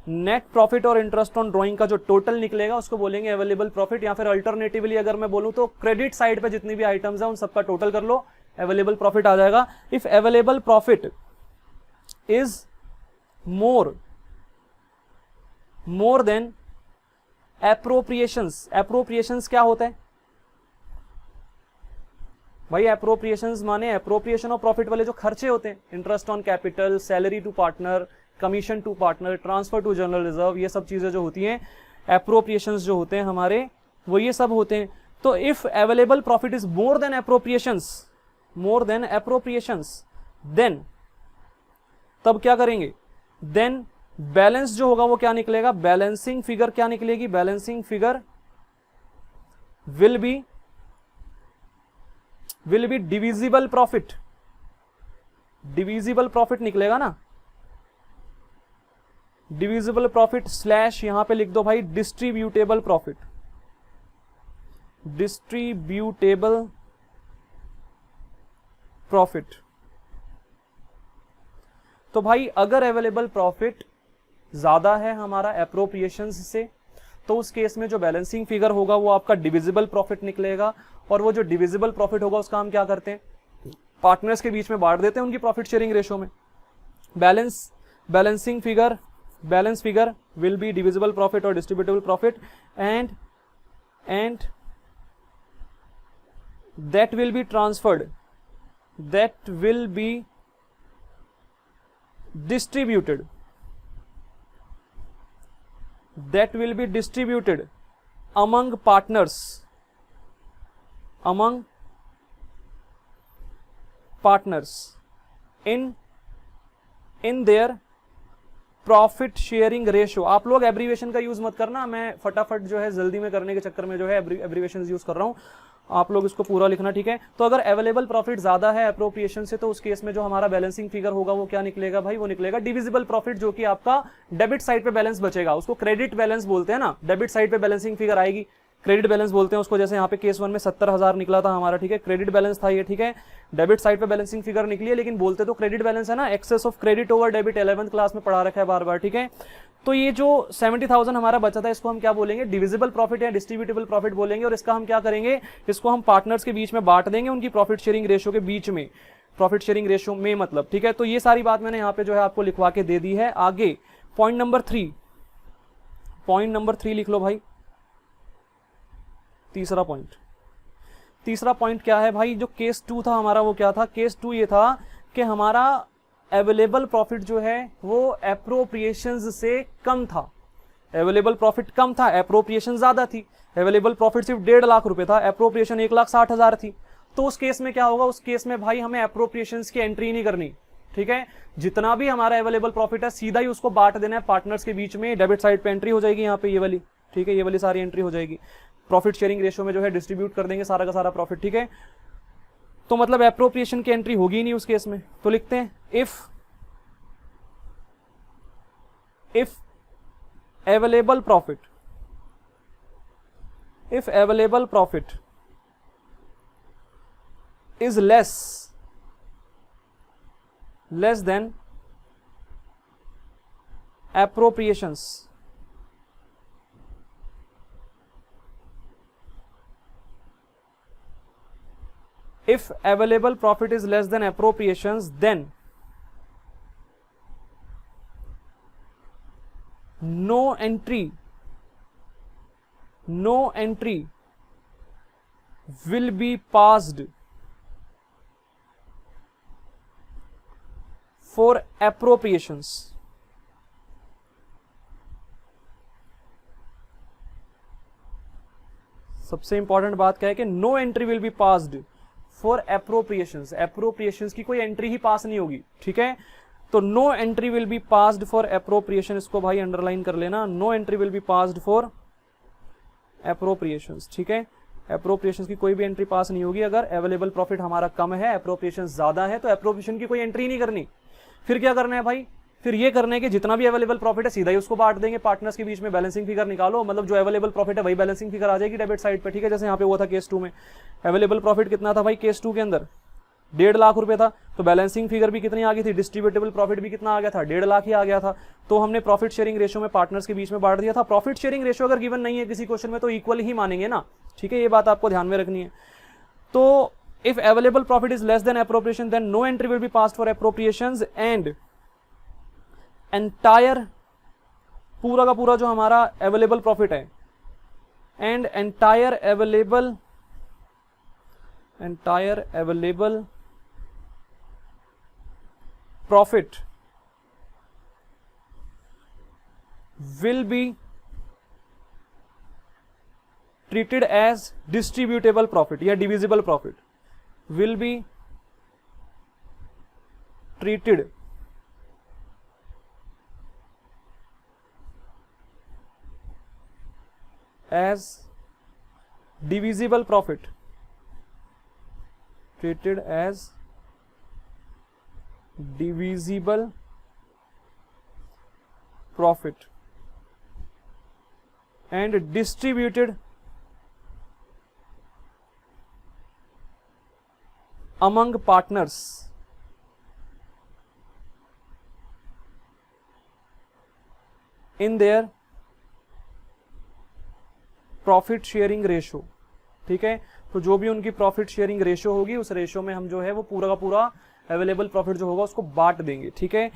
नेट प्रॉफिट और इंटरेस्ट ऑन ड्रॉइंग का जो टोटल निकलेगा उसको बोलेंगे अवेलेबल प्रॉफिट, या फिर अल्टरनेटिवली अगर मैं बोलूं तो क्रेडिट साइड पे जितनी भी आइटम्स है उन सबका टोटल कर लो, अवेलेबल प्रॉफिट आ जाएगा। If available profit is more than appropriations क्या होता है भाई? एप्रोप्रिएशंस माने एप्रोप्रिएशन ऑफ प्रॉफिट वाले जो खर्चे होते हैं, interest on capital, salary to partner, commission to partner, transfer to general reserve, ये सब चीजें जो होती हैं एप्रोप्रिएशंस जो होते हैं हमारे, वो ये सब होते हैं। तो if available profit is more than appropriations then तब क्या करेंगे? देन बैलेंस जो होगा वो क्या निकलेगा? बैलेंसिंग फिगर क्या निकलेगी? Balancing figure will be divisible profit निकलेगा ना। डिविजिबल प्रॉफिट स्लैश यहां पे लिख दो भाई डिस्ट्रीब्यूटेबल प्रॉफिट। तो भाई अगर अवेलेबल प्रॉफिट ज्यादा है हमारा एप्रोप्रिएशंस से, तो उस केस में जो बैलेंसिंग फिगर होगा वो आपका डिविजिबल प्रॉफिट निकलेगा। और वो जो डिविजिबल प्रॉफिट होगा उसका हम क्या करते हैं? पार्टनर्स के बीच में बांट देते हैं उनकी प्रॉफिट शेयरिंग रेशियो में। Balance figure will be divisible profit और distributable profit, and that will be distributed among partners in their profit sharing ratio. आप लोग एब्रीवेशन का यूज मत करना, मैं फटाफट जो है जल्दी में करने के चक्कर में जो है एब्रीवेशन यूज कर रहा हूं, आप लोग इसको पूरा लिखना, ठीक है। तो अगर अवेलेबल प्रॉफिट ज्यादा है एप्रोप्रिएशन से, तो उस केस में जो हमारा बैलेंसिंग फिगर होगा वो क्या निकलेगा भाई? वो निकलेगा डिविजिबल प्रॉफिट, जो कि आपका डेबिट साइड पे बैलेंस बचेगा, उसको क्रेडिट बैलेंस बोलते हैं ना। डेबिट साइड पे बैलेंसिंग फिगर आएगी, क्रेडिट बैलेंस बोलते हैं उसको। जैसे यहाँ पे केस 1 में 70,000 निकला था हमारा, ठीक है, क्रेडिट बैलेंस था ये, ठीक है। डेबिट साइड पे बैलेंसिंग फिगर निकली है, लेकिन बोलते तो क्रेडिट बैलेंस है ना, excess of credit over debit, 11th class में पढ़ा रखा है बार बार, ठीक है। तो ये जो 70,000 हमारा बचा था, इसको हम क्या बोलेंगे? डिविजिबल प्रॉफिट या डिस्ट्रीब्यूटेबल प्रॉफिट बोलेंगे। और इसका हम क्या करेंगे? इसको हम पार्टनर्स के बीच में बांट देंगे उनकी प्रॉफिट शेयरिंग रेशियो के बीच में, प्रॉफिट शेयरिंग रेशियो में मतलब, ठीक है। तो ये सारी बात मैंने यहाँ पे जो है आपको लिखवा के दे दी है। आगे पॉइंट नंबर 3 लिख लो भाई। तीसरा पॉइंट क्या है भाई? जो केस 2 था हमारा वो क्या था? केस 2 ये था कि हमारा अवेलेबल प्रॉफिट जो है वो एप्रोप्रिएशंस से कम था, अवेलेबल प्रॉफिट कम था, एप्रोप्रिएशन ज्यादा थी। अवेलेबल प्रॉफिट सिर्फ 1.5 लाख रुपए था, एप्रोप्रिएशन 1,60,000 थी। तो उस केस में क्या होगा, उस केस में भाई हमें एप्रोप्रिएशन की एंट्री नहीं करनी, ठीक है। जितना भी हमारा अवेलेबल प्रॉफिट है सीधा ही उसको बांट देना है पार्टनर्स के बीच में। डेबिट साइड पे एंट्री हो जाएगी यहाँ पे ये वाली, ठीक है, ये वाली सारी एंट्री हो जाएगी। प्रॉफिट शेयरिंग रेशियो में जो है डिस्ट्रीब्यूट कर देंगे सारा का सारा प्रॉफिट, ठीक है। तो मतलब एप्रोप्रिएशन की एंट्री होगी ही नहीं उस केस में। तो लिखते हैं if available profit is less than appropriations, if available profit is less than appropriations, then no entry will be passed for appropriations। सबसे इंपॉर्टेंट बात क्या है कि no entry will be passed for appropriations. Appropriations की कोई entry ही पास नहीं होगी, ठीक है। तो no entry will be passed for appropriation, इसको भाई अंडरलाइन कर लेना। No entry will be passed for appropriations, ठीक है। एप्रोप्रिएशंस की कोई भी एंट्री पास नहीं होगी। अगर अवेलेबल प्रॉफिट हमारा कम है, एप्रोप्रिएशन ज्यादा है, तो एप्रोप्रिएशन की कोई एंट्री नहीं करनी। फिर क्या करना है भाई, फिर ये करना है कि जितना भी अवेलेबल प्रॉफिट है सीधा ही उसको बांट देंगे पार्टनर्स के बीच में। बैलेंसिंग फिगर निकालो, मतलब जो अवेलेबल प्रॉफिट है वही बैलेंसिंग फिगर आ जाएगी डेबिट साइड पे, ठीक है। जैसे यहाँ पे हुआ था केस 2 में, अवेलेबल प्रॉफिट कितना था भाई केस 2 के अंदर, 1.5 लाख रुपए था। तो बैलेंसिंग फिगर भी कितनी आ गई थी, डिस्ट्रीब्यूटेबल प्रॉफिट भी कितना आ गया था, 1.5 लाख ही आ गया था। तो हमने प्रॉफिट शेयरिंग रेशियो में पार्टनर्स के बीच में बांट दिया था। प्रॉफिट शेयरिंग रेशियो अगर गिवन नहीं है किसी क्वेश्चन में तो इक्वल ही मानेंगे ना, ठीक है। ये बात आपको ध्यान में रखनी है। तो if available profit is less than appropriation then no entry will be passed for appropriations and entire, पूरा का पूरा जो हमारा अवेलेबल प्रॉफिट है, and entire available profit will be treated as distributable profit या divisible profit, will be treated as divisible profit, treated as divisible profit and distributed among partners in their profit sharing ratio, ठीक है। तो जो भी उनकी profit sharing ratio होगी उस ratio में हम जो है वो पूरा का पूरा अवेलेबल प्रॉफिट जो होगा उसको बांट देंगे, ठीक है।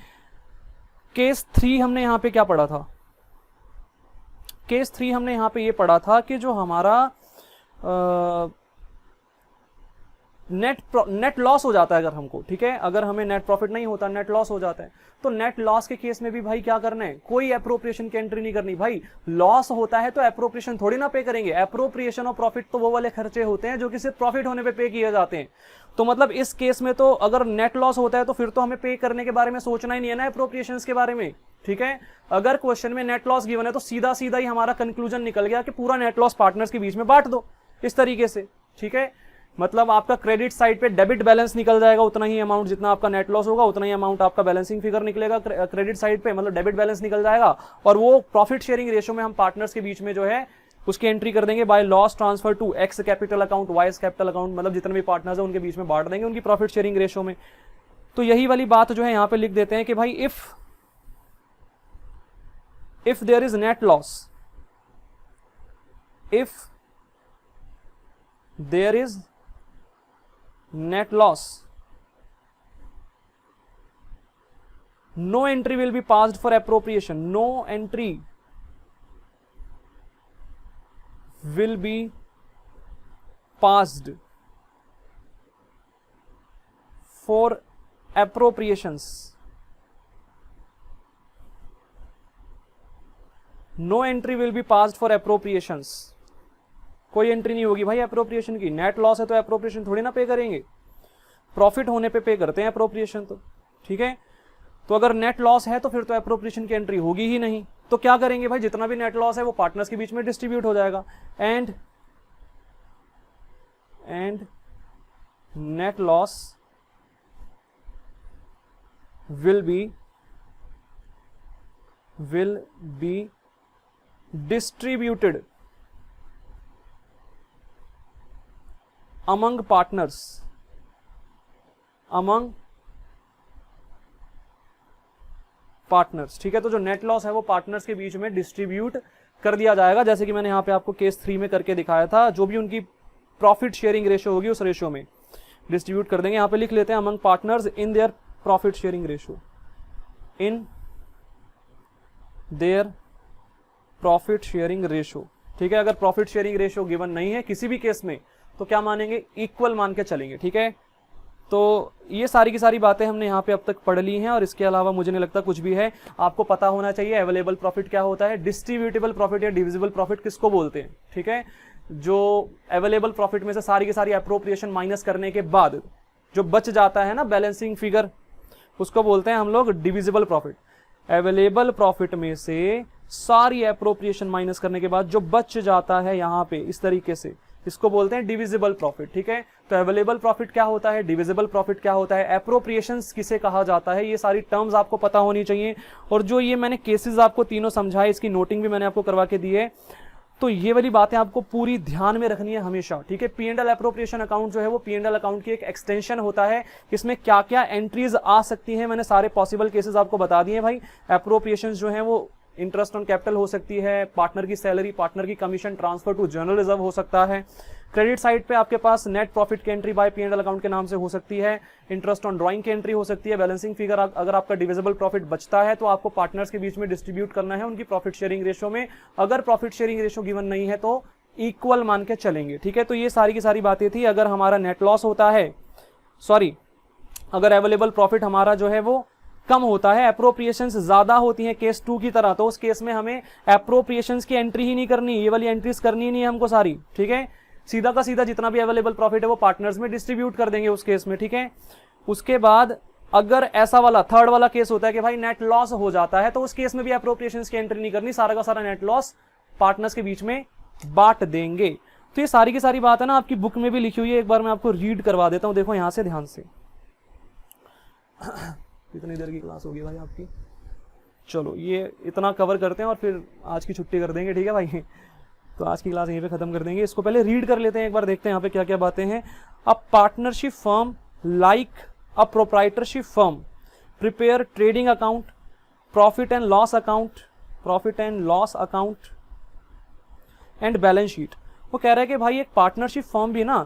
केस 3 हमने यहां पे क्या पढ़ा था, केस 3 हमने यहां पे ये पढ़ा था कि जो हमारा नेट लॉस हो जाता है अगर हमको, ठीक है। अगर हमें नेट प्रॉफिट नहीं होता, नेट लॉस हो जाता है, तो नेट लॉस के केस में भी भाई क्या करना है, कोई एप्रोप्रिएशन की एंट्री नहीं करनी। भाई लॉस होता है तो एप्रोप्रिएशन थोड़ी ना पे करेंगे। एप्रोप्रिएशन ऑफ प्रॉफिट तो वो वाले खर्चे होते हैं जो कि सिर्फ प्रॉफिट होने पे किए जाते हैं। तो मतलब इस केस में तो अगर नेट लॉस होता है तो फिर तो हमें पे करने के बारे में सोचना ही नहीं है ना एप्रोप्रिएशन के बारे में, ठीक है। अगर क्वेश्चन में नेट लॉस गिवन है तो सीधा सीधा ही हमारा कंक्लूजन निकल गया कि पूरा नेट लॉस पार्टनर्स के बीच में बांट दो इस तरीके से, ठीक है। मतलब आपका क्रेडिट साइड पे डेबिट बैलेंस निकल जाएगा, उतना ही अमाउंट जितना आपका नेट लॉस होगा उतना ही अमाउंट आपका बैलेंसिंग फिगर निकलेगा क्रेडिट साइड पे, मतलब डेबिट बैलेंस निकल जाएगा। और वो प्रॉफिट शेयरिंग रेशियो में हम पार्टनर्स के बीच में जो है उसकी एंट्री कर देंगे by loss transfer to X capital account, Y capital account, मतलब जितने भी पार्टनर्स है उनके बीच में बांट देंगे उनकी प्रॉफिट शेयरिंग रेशियो में। तो यही वाली बात जो है यहां पे लिख देते हैं कि भाई if there is net loss, if there is net loss, no entry will be passed for appropriation, no entry will be passed for appropriations no entry will be passed for appropriations, कोई entry नहीं होगी भाई appropriation की। Net loss है तो appropriation थोड़ी ना पे करेंगे, प्रॉफिट होने पे करते हैं अप्रोप्रिएशन तो, ठीक है। तो अगर नेट लॉस है तो फिर तो अप्रोप्रिएशन की एंट्री होगी ही नहीं। तो क्या करेंगे भाई, जितना भी नेट लॉस है वो पार्टनर्स के बीच में डिस्ट्रीब्यूट हो जाएगा। And net loss will be distributed among partners, ठीक है। तो जो नेट लॉस है वो पार्टनर्स के बीच में डिस्ट्रीब्यूट कर दिया जाएगा, जैसे कि मैंने यहां पे आपको केस 3 में करके दिखाया था। जो भी उनकी प्रॉफिट शेयरिंग रेशियो होगी उस रेशियो में डिस्ट्रीब्यूट कर देंगे। यहां पे लिख लेते हैं among partners in their profit sharing ratio, in their profit sharing ratio, ठीक है। अगर प्रॉफिट शेयरिंग रेशियो गिवन नहीं है किसी भी केस में तो क्या मानेंगे, इक्वल मान के चलेंगे, ठीक है। तो ये सारी की सारी बातें हमने यहाँ पे अब तक पढ़ ली हैं, और इसके अलावा मुझे नहीं लगता कुछ भी है। आपको पता होना चाहिए अवेलेबल प्रॉफिट क्या होता है, डिस्ट्रीब्यूटेबल प्रॉफिट या डिविजिबल प्रॉफिट किसको बोलते हैं, ठीक है। जो अवेलेबल प्रॉफिट में से सारी की सारी अप्रोप्रिएशन माइनस करने के बाद जो बच जाता है ना बैलेंसिंग फिगर, उसको बोलते हैं हम लोग डिविजिबल प्रॉफिट। अवेलेबल प्रॉफिट में से सारी अप्रोप्रिएशन माइनस करने के बाद जो बच जाता है यहाँ पे इस तरीके से, इसको बोलते हैं डिविजिबल प्रॉफिट, ठीक है। तो अवेलेबल प्रॉफिट क्या होता है, डिविजिबल प्रॉफिट क्या होता है, अप्रोप्रिएशंस किसे कहा जाता है, ये सारी टर्म्स आपको पता होनी चाहिए। और जो ये मैंने केसेस आपको तीनों समझाए, इसकी नोटिंग भी मैंने आपको करवा के दी है। तो ये वाली बातें आपको पूरी ध्यान में रखनी है हमेशा, ठीक है। P&L अप्रोप्रिएशन अकाउंट जो है वो P&L अकाउंट की एक एक्सटेंशन होता है। इसमें क्या क्या एंट्रीज आ सकती हैं मैंने सारे पॉसिबल केसेस आपको बता दिए भाई। अप्रोप्रिएशन जो है वो इंटरेस्ट ऑन कैपिटल हो सकती है, पार्टनर की सैलरी, पार्टनर की commission, transfer to general reserve हो सकता है। क्रेडिट साइड पे आपके पास नेट प्रॉफिट की एंट्री बाय P&L अकाउंट के नाम से हो सकती है, इंटरेस्ट ऑन ड्राइंग की एंट्री हो सकती है। बैलेंसिंग फिगर अगर आपका डिविजिबल प्रॉफिट बचता है तो आपको पार्टनर्स के बीच में डिस्ट्रीब्यूट करना है उनकी प्रॉफिट शेयरिंग रेशियो में। अगर प्रॉफिट शेयरिंग रेशियो गिवन नहीं है तो इक्वल मान के चलेंगे, ठीक है। तो ये सारी की सारी बातें थी। अगर हमारा नेट लॉस होता है, अगर अवेलेबल प्रॉफिट हमारा जो है वो कम होता है, अप्रोप्रिएशंस ज्यादा होती हैं केस 2 की तरह, तो उस केस में हमें अप्रोप्रिएशंस की एंट्री ही नहीं करनी, ये वाली एंट्रीज करनी ही नहीं है हमको सारी, ठीक है। सीधा का सीधा जितना भी अवेलेबल प्रॉफिट है वो पार्टनर्स में डिस्ट्रीब्यूट कर देंगे उस केस में, ठीक है। उसके बाद अगर ऐसा वाला थर्ड वाला केस होता है कि भाई नेट लॉस हो जाता है, तो उस केस में भी अप्रोप्रिएशंस की एंट्री नहीं करनी, सारा का सारा नेट लॉस पार्टनर्स के बीच में बांट देंगे। तो ये सारी की सारी बात है ना आपकी बुक में भी लिखी हुई है, एक बार मैं आपको रीड करवा देता हूं। देखो यहां से ध्यान से। कितनी देर की क्लास होगी भाई आपकी? चलो ये इतना कवर करते हैं और फिर आज की छुट्टी कर देंगे, ठीक है भाई। तो आज की क्लास यहीं पे खत्म कर देंगे। इसको पहले रीड कर लेते हैं एक बार, देखते हैं यहाँ पे क्या क्या बातें हैं। अ partnership firm like a proprietorship firm prepare trading account, profit and loss account and balance sheet. वो कह रहा है कि भाई एक पार्टनरशिप फर्म भी ना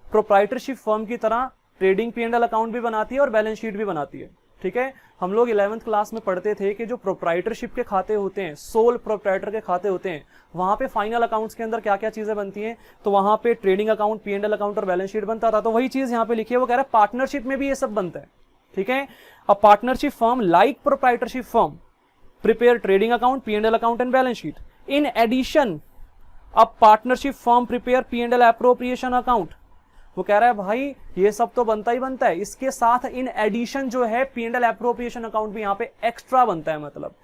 प्रोप्राइटरशिप फर्म की तरह ट्रेडिंग P&L अकाउंट भी बनाती है और बैलेंस शीट भी बनाती है, ठीक है। हम लोग 11वीं क्लास में पढ़ते थे कि जो प्रोप्राइटरशिप के खाते होते हैं, सोल प्रोप्राइटर के खाते होते हैं, वहां पे फाइनल अकाउंट्स के अंदर क्या क्या चीजें बनती हैं, तो वहां पे ट्रेडिंग अकाउंट, P&L अकाउंट और बैलेंस शीट बनता था। तो वही चीज यहाँ पे लिखी है, वो कह रहा है पार्टनरशिप में भी ये सब बनता है, ठीक है। A partnership firm like proprietorship firm prepare trading account, P&L account and balance sheet. In addition a partnership firm prepare P&L appropriation account. वो कह रहा है भाई ये सब तो बनता ही बनता है, इसके साथ इन एडिशन जो है P&L अप्रोप्रिएशन अकाउंट भी यहाँ पे एक्स्ट्रा बनता है। मतलब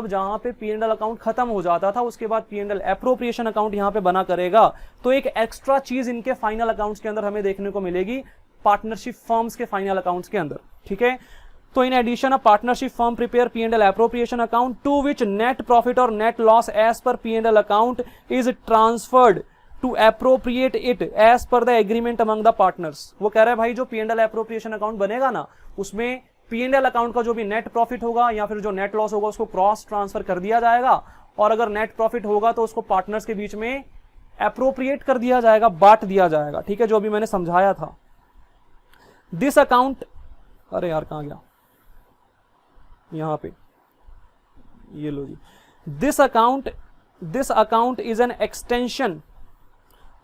जहां पे P&L अकाउंट खत्म हो जाता था उसके बाद P&L अप्रोप्रिएशन अकाउंट यहाँ पे बना करेगा, तो एक एक्स्ट्रा चीज इनके फाइनल अकाउंट्स के अंदर हमें देखने को मिलेगी पार्टनरशिप फर्म्स के फाइनल अकाउंट्स के अंदर, ठीक है। तो in addition a partnership firm prepare P&L appropriation account to which net profit और net loss as per P&L account is transferred to appropriate it as per the agreement among the partners. वो कह रहा है भाई जो P&L appropriation account बनेगा ना, उसमें P&L अकाउंट का जो भी नेट प्रॉफिट होगा या फिर जो नेट लॉस होगा उसको क्रॉस ट्रांसफर कर दिया जाएगा, और अगर नेट प्रॉफिट होगा तो उसको पार्टनर्स के बीच में अप्रोप्रिएट कर दिया जाएगा, बांट दिया जाएगा, ठीक है, जो अभी मैंने समझाया था। दिस अकाउंट, अरे यार कहां गया, यहां पे ये लो जी। This account is an extension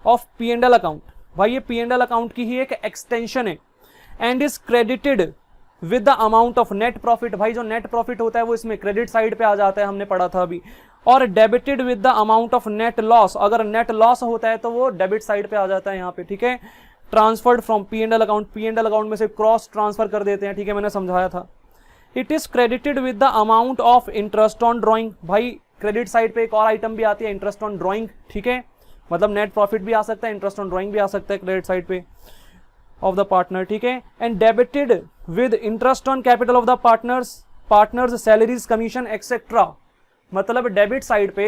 of P&L account. भाई ये P&L अकाउंट की ही एक एक्सटेंशन है। And is credited with the amount of net profit. भाई जो नेट प्रॉफिट होता है वो इसमें क्रेडिट साइड पे आ जाता है, हमने पढ़ा था अभी। और debited with the amount of net loss, अगर नेट लॉस होता है तो वो डेबिट साइड पे आ जाता है यहाँ पे, ठीक है। Transferred from P and L account, P and L account में से क्रॉस ट्रांसफर कर देते हैं, ठीक है, मैंने समझाया था। It is credited with the amount of interest on drawing, भाई क्रेडिट साइड पे एक और आइटम भी आती है, इंटरेस्ट ऑन ड्रॉइंग, ठीक है, मतलब नेट प्रॉफिट भी आ सकता है, इंटरेस्ट ऑन ड्रॉइंग भी आ सकता है क्रेडिट साइड पे ऑफ द पार्टनर, ठीक है। And debited with interest on capital of the partners salaries commission etcetera, मतलब डेबिट साइड पे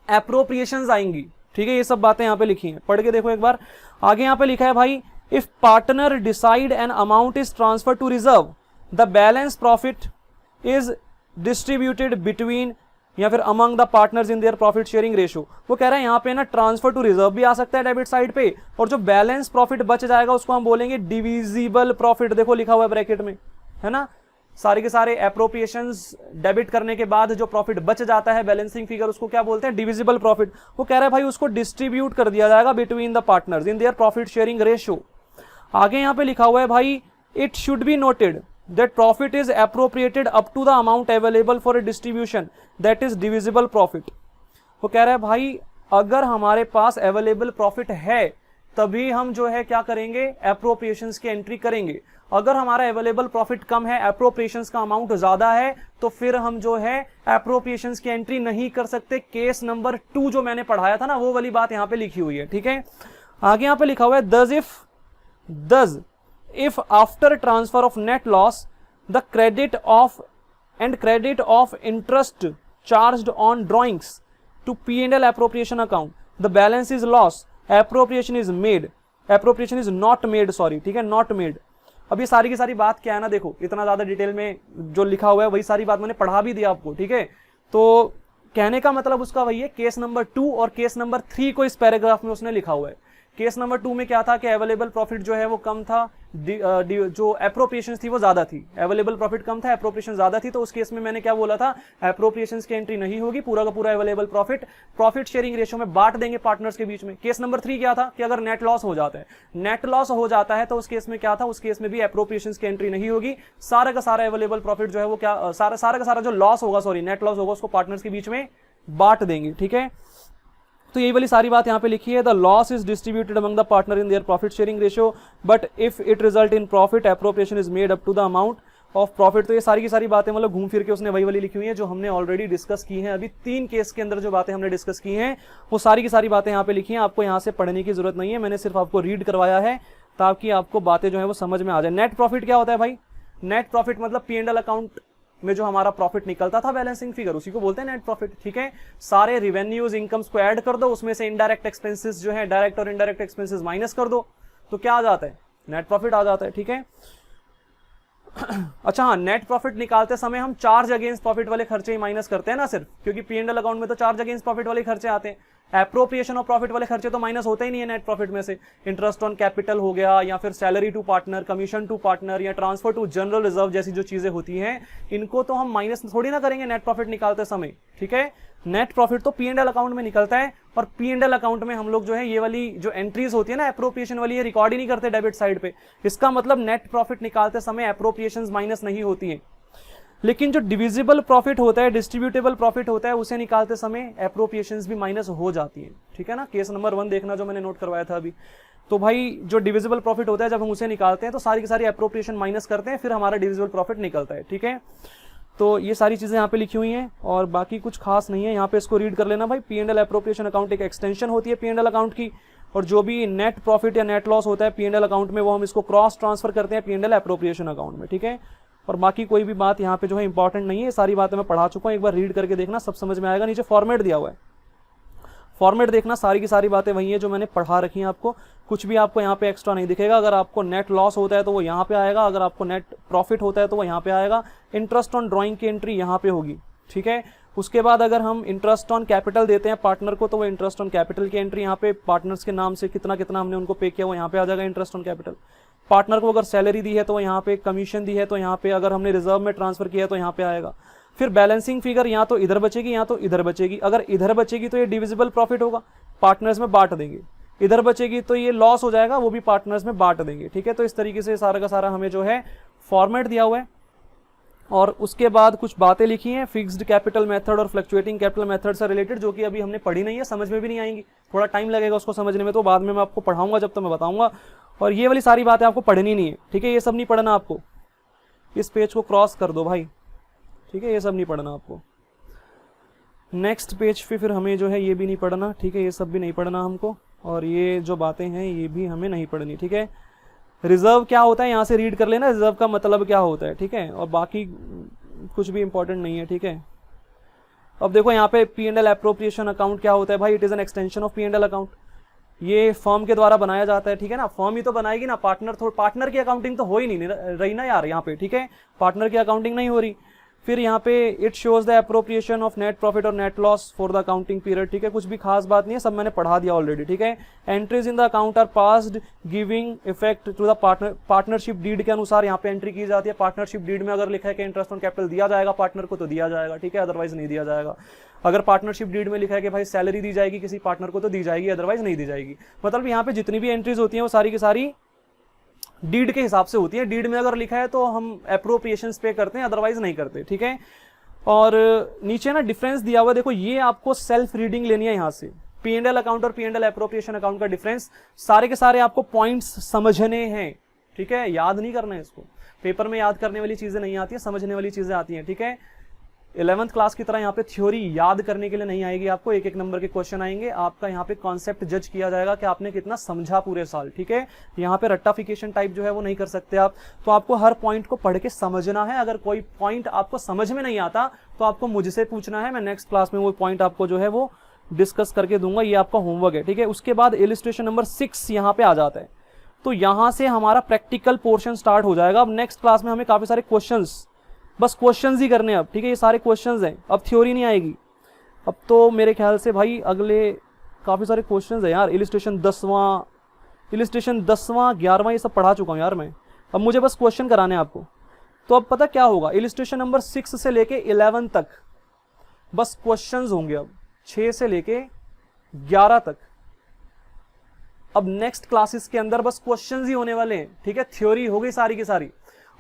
एप्रोप्रिएशंस आएंगी, ठीक है। ये सब बातें यहाँ पे लिखी हैं, पढ़ के देखो एक बार। आगे यहाँ पे लिखा है भाई, if partner decide an amount is transfer to reserve, the balance profit is distributed between या फिर among the partners in their profit sharing ratio. वो कह रहा है यहाँ पे ना ट्रांसफर टू रिजर्व भी आ सकता है डेबिट साइड पे, और जो बैलेंस प्रॉफिट बच जाएगा उसको हम बोलेंगे डिविजिबल प्रॉफिट, देखो लिखा हुआ है ब्रैकेट में, है ना। सारे के सारे एप्रोप्रिएशंस डेबिट करने के बाद जो प्रॉफिट बच जाता है बैलेंसिंग फिगर, उसको क्या बोलते हैं, डिविजिबल प्रॉफिट। वो कह रहा है भाई उसको डिस्ट्रीब्यूट कर दिया जाएगा between the partners in their profit sharing ratio. आगे यहाँ पे लिखा हुआ है भाई, it should be noted that profit is appropriated up to the amount available for a distribution, that is divisible profit। वो कह रहा है भाई अगर हमारे पास अवेलेबल प्रॉफिट है तभी हम जो है क्या करेंगे, एप्रोप्रिएशंस की एंट्री करेंगे। अगर हमारा अवेलेबल प्रॉफिट कम है, एप्रोप्रिएशंस का अमाउंट ज्यादा है, तो फिर हम जो है एप्रोप्रिएशंस की एंट्री नहीं कर सकते। केस नंबर 2 जो मैंने पढ़ाया था ना, वो वाली बात यहाँ पे लिखी हुई है, ठीक है। आगे यहाँ पे लिखा हुआ है, thus if after transfer of net loss the credit of interest charged on drawings to P&L appropriation account, the balance is loss, appropriation is not made, sorry, ठीक है, not made। अब ये सारी की सारी बात क्या है ना, देखो इतना ज्यादा डिटेल में जो लिखा हुआ है वही सारी बात मैंने पढ़ा भी दिया आपको, ठीक है। तो कहने का मतलब उसका वही है, केस नंबर 2 और केस नंबर 3 को इस पैराग्राफ में उसने लिखा हुआ है। केस नंबर 2 में क्या था कि अवेलेबल प्रॉफिट जो है वो कम था, जो एप्रोप्रिएशन थी वो ज्यादा थी, अवेलेबल प्रॉफिट कम था, एप्रोप्रिएशन ज्यादा थी, तो उस केस में मैंने क्या बोला था, एप्रोप्रिएशन की एंट्री नहीं होगी, पूरा का पूरा अवेलेबल प्रॉफिट शेयरिंग रेशियो में बांट देंगे पार्टनर्स के बीच में। केस नंबर 3 क्या था कि अगर नेट लॉस हो जाता है, नेट लॉस हो जाता है तो उस केस में क्या था, उस केस में भी एप्रोप्रिएशन की एंट्री नहीं होगी, सारा का सारा अवेलेबल प्रॉफिट जो है वो क्या सारा का सारा जो लॉस होगा, सॉरी नेट लॉस होगा, उसको पार्टनर्स के बीच में बांट देंगे, ठीक है। तो यही वाली सारी बात यहाँ पे लिखी है, the loss is distributed among the partner in their profit sharing ratio, but if it result in profit appropriation is made up to the amount of profit. तो ये सारी की सारी बातें मतलब घूम फिर के उसने वही वाली लिखी हुई है जो हमने ऑलरेडी डिस्कस की हैं। अभी 3 केस के अंदर जो बातें हमने डिस्कस की हैं वो सारी की सारी बातें यहाँ पे लिखी हैं, आपको यहाँ से पढ़ने की जरूरत नहीं है, मैंने सिर्फ आपको रीड करवाया है ताकि आपको बातें जो है वो समझ में आ जाए। नेट प्रॉफिट क्या होता है भाई, नेट प्रॉफिट मतलब P&L अकाउंट में जो हमारा प्रॉफिट निकलता था बैलेंसिंग फिगर, उसी को बोलते हैं नेट प्रॉफिट, ठीक है। सारे रिवेन्यूज इनकम्स को ऐड कर दो, उसमें से इनडायरेक्ट एक्सपेंसेस जो है, डायरेक्ट और इनडायरेक्ट एक्सपेंसेस माइनस कर दो, तो क्या आ जाता है, नेट प्रॉफिट आ जाता है, ठीक है। अच्छा हाँ, नेट प्रॉफिट निकालते समय हम चार्ज अगेंस्ट प्रॉफिट वाले खर्चे ही माइनस करते हैं ना सिर्फ, क्योंकि P&L अकाउंट में तो चार्ज अगेंस्ट प्रॉफिट वाले खर्चे आते हैं, एप्रोप्रिएशन ऑफ प्रॉफिट वाले खर्चे तो माइनस होते ही नहीं है नेट प्रॉफिट में से। इंटरेस्ट ऑन कैपिटल हो गया, या फिर salary to partner, commission to partner, या ट्रांसफर टू जनरल रिजर्व जैसी जो चीजें होती हैं, इनको तो हम माइनस थोड़ी ना करेंगे नेट प्रॉफिट निकालते समय, ठीक है। नेट प्रॉफिट तो P&L अकाउंट में निकलता है, और P&L अकाउंट में हम लोग जो है ये वाली जो एंट्रीज होती है ना एप्रोप्रिएशन वाली, ये रिकॉर्ड ही नहीं करते डेबिट साइड पे। इसका मतलब नेट प्रॉफिट निकालते समय एप्रोप्रिएशंस माइनस नहीं होती है, लेकिन जो डिविजिबल प्रॉफिट होता है, डिस्ट्रीब्यूटेबल प्रॉफिट होता है, उसे निकालते समय एप्रोप्रिएशंस भी माइनस हो जाती है, ठीक है ना। केस नंबर 1 देखना जो मैंने नोट करवाया था अभी। तो भाई जो डिविजिबल प्रॉफिट होता है जब हम उसे निकालते हैं तो सारी की सारी एप्रोप्रिएशन माइनस करते हैं, फिर हमारा डिविजिबल प्रॉफिट निकलता है, ठीक है। तो ये सारी चीजें यहाँ पे लिखी हुई हैं और बाकी कुछ खास नहीं है, यहाँ पे इसको रीड कर लेना भाई। P&L एप्रोप्रिएशन अकाउंट एक एक्सटेंशन होती है P&L अकाउंट की, और जो भी नेट प्रॉफिट या नेट लॉस होता है P&L अकाउंट में, वो हम इसको क्रॉस ट्रांसफर करते हैं P&L एप्रोप्रिएशन अकाउंट में, ठीक है। और बाकी कोई भी बात यहाँ पे जो है इंपॉर्टेंट नहीं है, सारी बातें मैं पढ़ा चुका हूँ, एक बार रीड करके देखना, सब समझ में आएगा। नीचे फॉर्मेट दिया हुआ है, फॉर्मेट देखना, सारी की सारी बातें वही है जो मैंने पढ़ा रखी हैं आपको, कुछ भी आपको यहाँ पे एक्स्ट्रा नहीं दिखेगा। अगर आपको नेट लॉस होता है तो वो यहाँ पे आएगा, अगर आपको नेट प्रॉफिट होता है तो वो यहाँ पे आएगा, इंटरेस्ट ऑन ड्रॉइंग की एंट्री यहाँ पे होगी, ठीक है। उसके बाद अगर हम इंटरेस्ट ऑन कैपिटल देते हैं पार्टनर को, तो वो इंटरेस्ट ऑन कैपिटल की एंट्री यहाँ पे पार्टनर्स के नाम से कितना कितना हमने उनको पे किया वो यहाँ पे आ जाएगा, इंटरेस्ट ऑन कैपिटल। पार्टनर को अगर सैलरी दी है तो यहाँ पे, कमीशन दी है तो यहाँ पे, अगर हमने रिजर्व में ट्रांसफर किया है तो यहाँ पे आएगा। फिर बैलेंसिंग फिगर यहाँ तो इधर बचेगी, यहाँ तो इधर बचेगी। अगर इधर बचेगी तो ये डिविजिबल प्रॉफिट होगा, पार्टनर्स में बांट देंगे। इधर बचेगी तो ये लॉस हो जाएगा, वो भी पार्टनर्स में बांट देंगे, ठीक है। तो इस तरीके से सारा का सारा हमें जो है फॉर्मेट दिया हुआ है, और उसके बाद कुछ बातें लिखी हैं फिक्स्ड कैपिटल मेथड और फ्लक्चुएटिंग कैपिटल मेथड से रिलेटेड, जो कि अभी हमने पढ़ी नहीं है, समझ में भी नहीं आएंगी, थोड़ा टाइम लगेगा उसको समझने में, तो बाद में मैं आपको पढ़ाऊंगा जब तो मैं बताऊंगा। और ये वाली सारी बातें आपको पढ़नी नहीं है, ठीक है, ये सब नहीं पढ़ना आपको, इस पेज को क्रॉस कर दो भाई, ठीक है, ये सब नहीं पढ़ना आपको। नेक्स्ट पेज पे फिर हमें जो है ये भी नहीं पढ़ना, ठीक है, ये सब भी नहीं पढ़ना हमको, और ये जो बातें हैं ये भी हमें नहीं पढ़नी, ठीक है। रिजर्व क्या होता है यहाँ से रीड कर लेना, रिजर्व का मतलब क्या होता है, ठीक है, और बाकी कुछ भी इंपॉर्टेंट नहीं है, ठीक है। अब देखो यहाँ पे P&L एप्रोप्रिएशन अकाउंट क्या होता है भाई, it is an extension of P&L account, ये फर्म के द्वारा बनाया जाता है, ठीक है ना, फर्म ही तो बनाएगी ना, पार्टनर की अकाउंटिंग तो हो ही नहीं रही ना यार यहाँ पे, ठीक है, पार्टनर की अकाउंटिंग नहीं हो रही। फिर यहाँ पे it shows the appropriation of net profit और net loss for the accounting period, ठीक है, कुछ भी खास बात नहीं है, सब मैंने पढ़ा दिया ऑलरेडी, ठीक है। Entries in the account are passed giving effect to the partnership deed के अनुसार यहाँ पे एंट्री की जाती है। पार्टनरशिप डीड में अगर लिखा है कि इंटरेस्ट ऑन कैपिटल दिया जाएगा पार्टनर को तो दिया जाएगा, ठीक है, अदरवाइज नहीं दिया जाएगा। अगर पार्टनरशिप डीड में लिखा है कि भाई सैलरी दी जाएगी किसी पार्टनर को तो दी जाएगी, अदरवाइज नहीं दी जाएगी। मतलब यहाँ पे जितनी भी एंट्रीज होती हैं वो सारी की सारी डीड के हिसाब से होती है, डीड में अगर लिखा है तो हम एप्रोप्रिएशंस पे करते हैं, अदरवाइज नहीं करते, ठीक है। और नीचे ना डिफरेंस दिया हुआ, देखो ये आपको सेल्फ रीडिंग लेनी है यहाँ से, P&L अकाउंट और P&L एप्रोप्रिएशन अकाउंट का डिफरेंस, सारे के सारे आपको पॉइंट्स समझने हैं, ठीक है, याद नहीं करना है इसको, पेपर में याद करने वाली चीजें नहीं आती है, समझने वाली चीजें आती हैं, ठीक है। 11th क्लास की तरह यहाँ पे थ्योरी याद करने के लिए नहीं आएगी आपको, एक एक नंबर के क्वेश्चन आएंगे, आपका यहाँ पे कॉन्सेप्ट जज किया जाएगा कि आपने कितना समझा पूरे साल, ठीक है। यहाँ पे रट्टाफिकेशन टाइप जो है वो नहीं कर सकते आप, तो आपको हर पॉइंट को पढ़ के समझना है। अगर कोई पॉइंट आपको समझ में नहीं आता तो आपको मुझसे पूछना है, मैं नेक्स्ट क्लास में वो पॉइंट आपको जो है वो डिस्कस करके दूंगा, ये आपका होमवर्क है, ठीक है। उसके बाद इलिस्ट्रेशन नंबर 6 यहाँ पे आ जाता है, तो यहाँ से हमारा प्रैक्टिकल पोर्शन स्टार्ट हो जाएगा। अब नेक्स्ट क्लास में हमें काफी सारे क्वेश्चंस, बस क्वेश्चंस ही करने हैं अब, ठीक है, ये सारे क्वेश्चंस हैं, अब थ्योरी नहीं आएगी। अब तो मेरे ख्याल से भाई अगले काफी सारे क्वेश्चंस हैं यार, इलिस्ट्रेशन 10वां 11वां ये सब पढ़ा चुका हूं यार मैं, अब मुझे बस क्वेश्चन कराने हैं आपको। तो अब पता क्या होगा, इलिस्ट्रेशन नंबर 6 से लेके 11 तक बस क्वेश्चंस होंगे, अब 6 से लेके 11 तक। अब नेक्स्ट क्लासेस के अंदर बस क्वेश्चंस ही होने वाले हैं, ठीक है, थ्योरी हो गई सारी की सारी।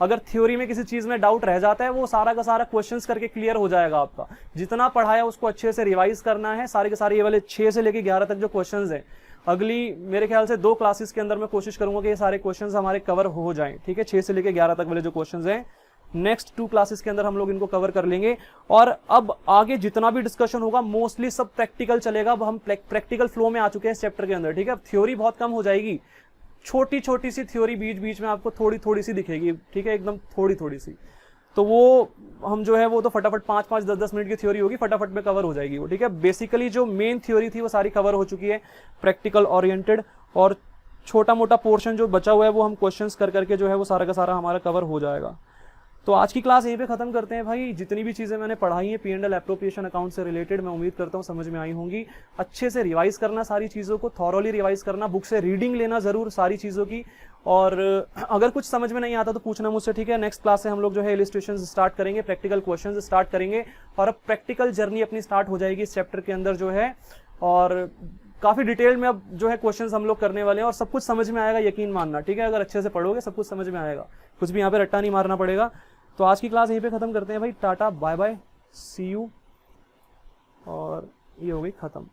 अगर थ्योरी में किसी चीज में डाउट रह जाता है वो सारा का सारा क्वेश्चंस करके क्लियर हो जाएगा आपका, जितना पढ़ाया उसको अच्छे से रिवाइज करना है, सारे के सारे ये वाले 6 से लेके 11 तक जो क्वेश्चंस हैं, अगली मेरे ख्याल से 2 क्लासेस के अंदर मैं कोशिश करूंगा कि ये सारे क्वेश्चंस हमारे कवर हो जाएं, ठीक है, 6 से लेके 11 तक वाले जो क्वेश्चंस हैं, नेक्स्ट 2 क्लासेस के अंदर हम लोग इनको कवर कर लेंगे। और अब आगे जितना भी डिस्कशन होगा मोस्टली सब प्रैक्टिकल चलेगा, अब हम प्रैक्टिकल फ्लो में आ चुके हैं इस चैप्टर के अंदर, ठीक है। अब थ्योरी बहुत कम हो जाएगी, छोटी छोटी सी थ्योरी बीच बीच में आपको थोड़ी थोड़ी सी दिखेगी, ठीक है, एकदम थोड़ी थोड़ी सी, तो वो हम जो है वो तो फटाफट 5-5 10-10 मिनट की थ्योरी होगी, फटाफट में कवर हो जाएगी वो, ठीक है। बेसिकली जो मेन थ्योरी थी वो सारी कवर हो चुकी है प्रैक्टिकल ओरिएंटेड, और छोटा मोटा पोर्शन जो बचा हुआ है वो हम क्वेश्चंस कर करके जो है वो सारा का सारा हमारा कवर हो जाएगा। तो आज की क्लास यहीं पे खत्म करते हैं भाई। जितनी भी चीजें मैंने पढ़ाई हैं P&L एप्रोप्रिएशन अकाउंट से रिलेटेड, मैं उम्मीद करता हूँ समझ में आई होंगी। अच्छे से रिवाइज करना सारी चीजों को, थॉरोली रिवाइज करना, बुक से रीडिंग लेना जरूर सारी चीजों की, और अगर कुछ समझ में नहीं आता तो पूछना मुझसे, ठीक है। नेक्स्ट क्लास से हम लोग जो है इलिस्ट्रेशन स्टार्ट करेंगे, प्रैक्टिकल क्वेश्चन स्टार्ट करेंगे, और अब प्रैक्टिकल जर्नी अपनी स्टार्ट हो जाएगी इस चैप्टर के अंदर जो है, और काफी डिटेल में अब जो है क्वेश्चंस हम लोग करने वाले हैं, और सब कुछ समझ में आएगा, यकीन मानना, ठीक है। अगर अच्छे से पढ़ोगे सब कुछ समझ में आएगा, कुछ भी यहाँ पे रट्टा नहीं मारना पड़ेगा। तो आज की क्लास यहीं पे खत्म करते हैं भाई, tata bye bye see you, और ये हो गई खत्म।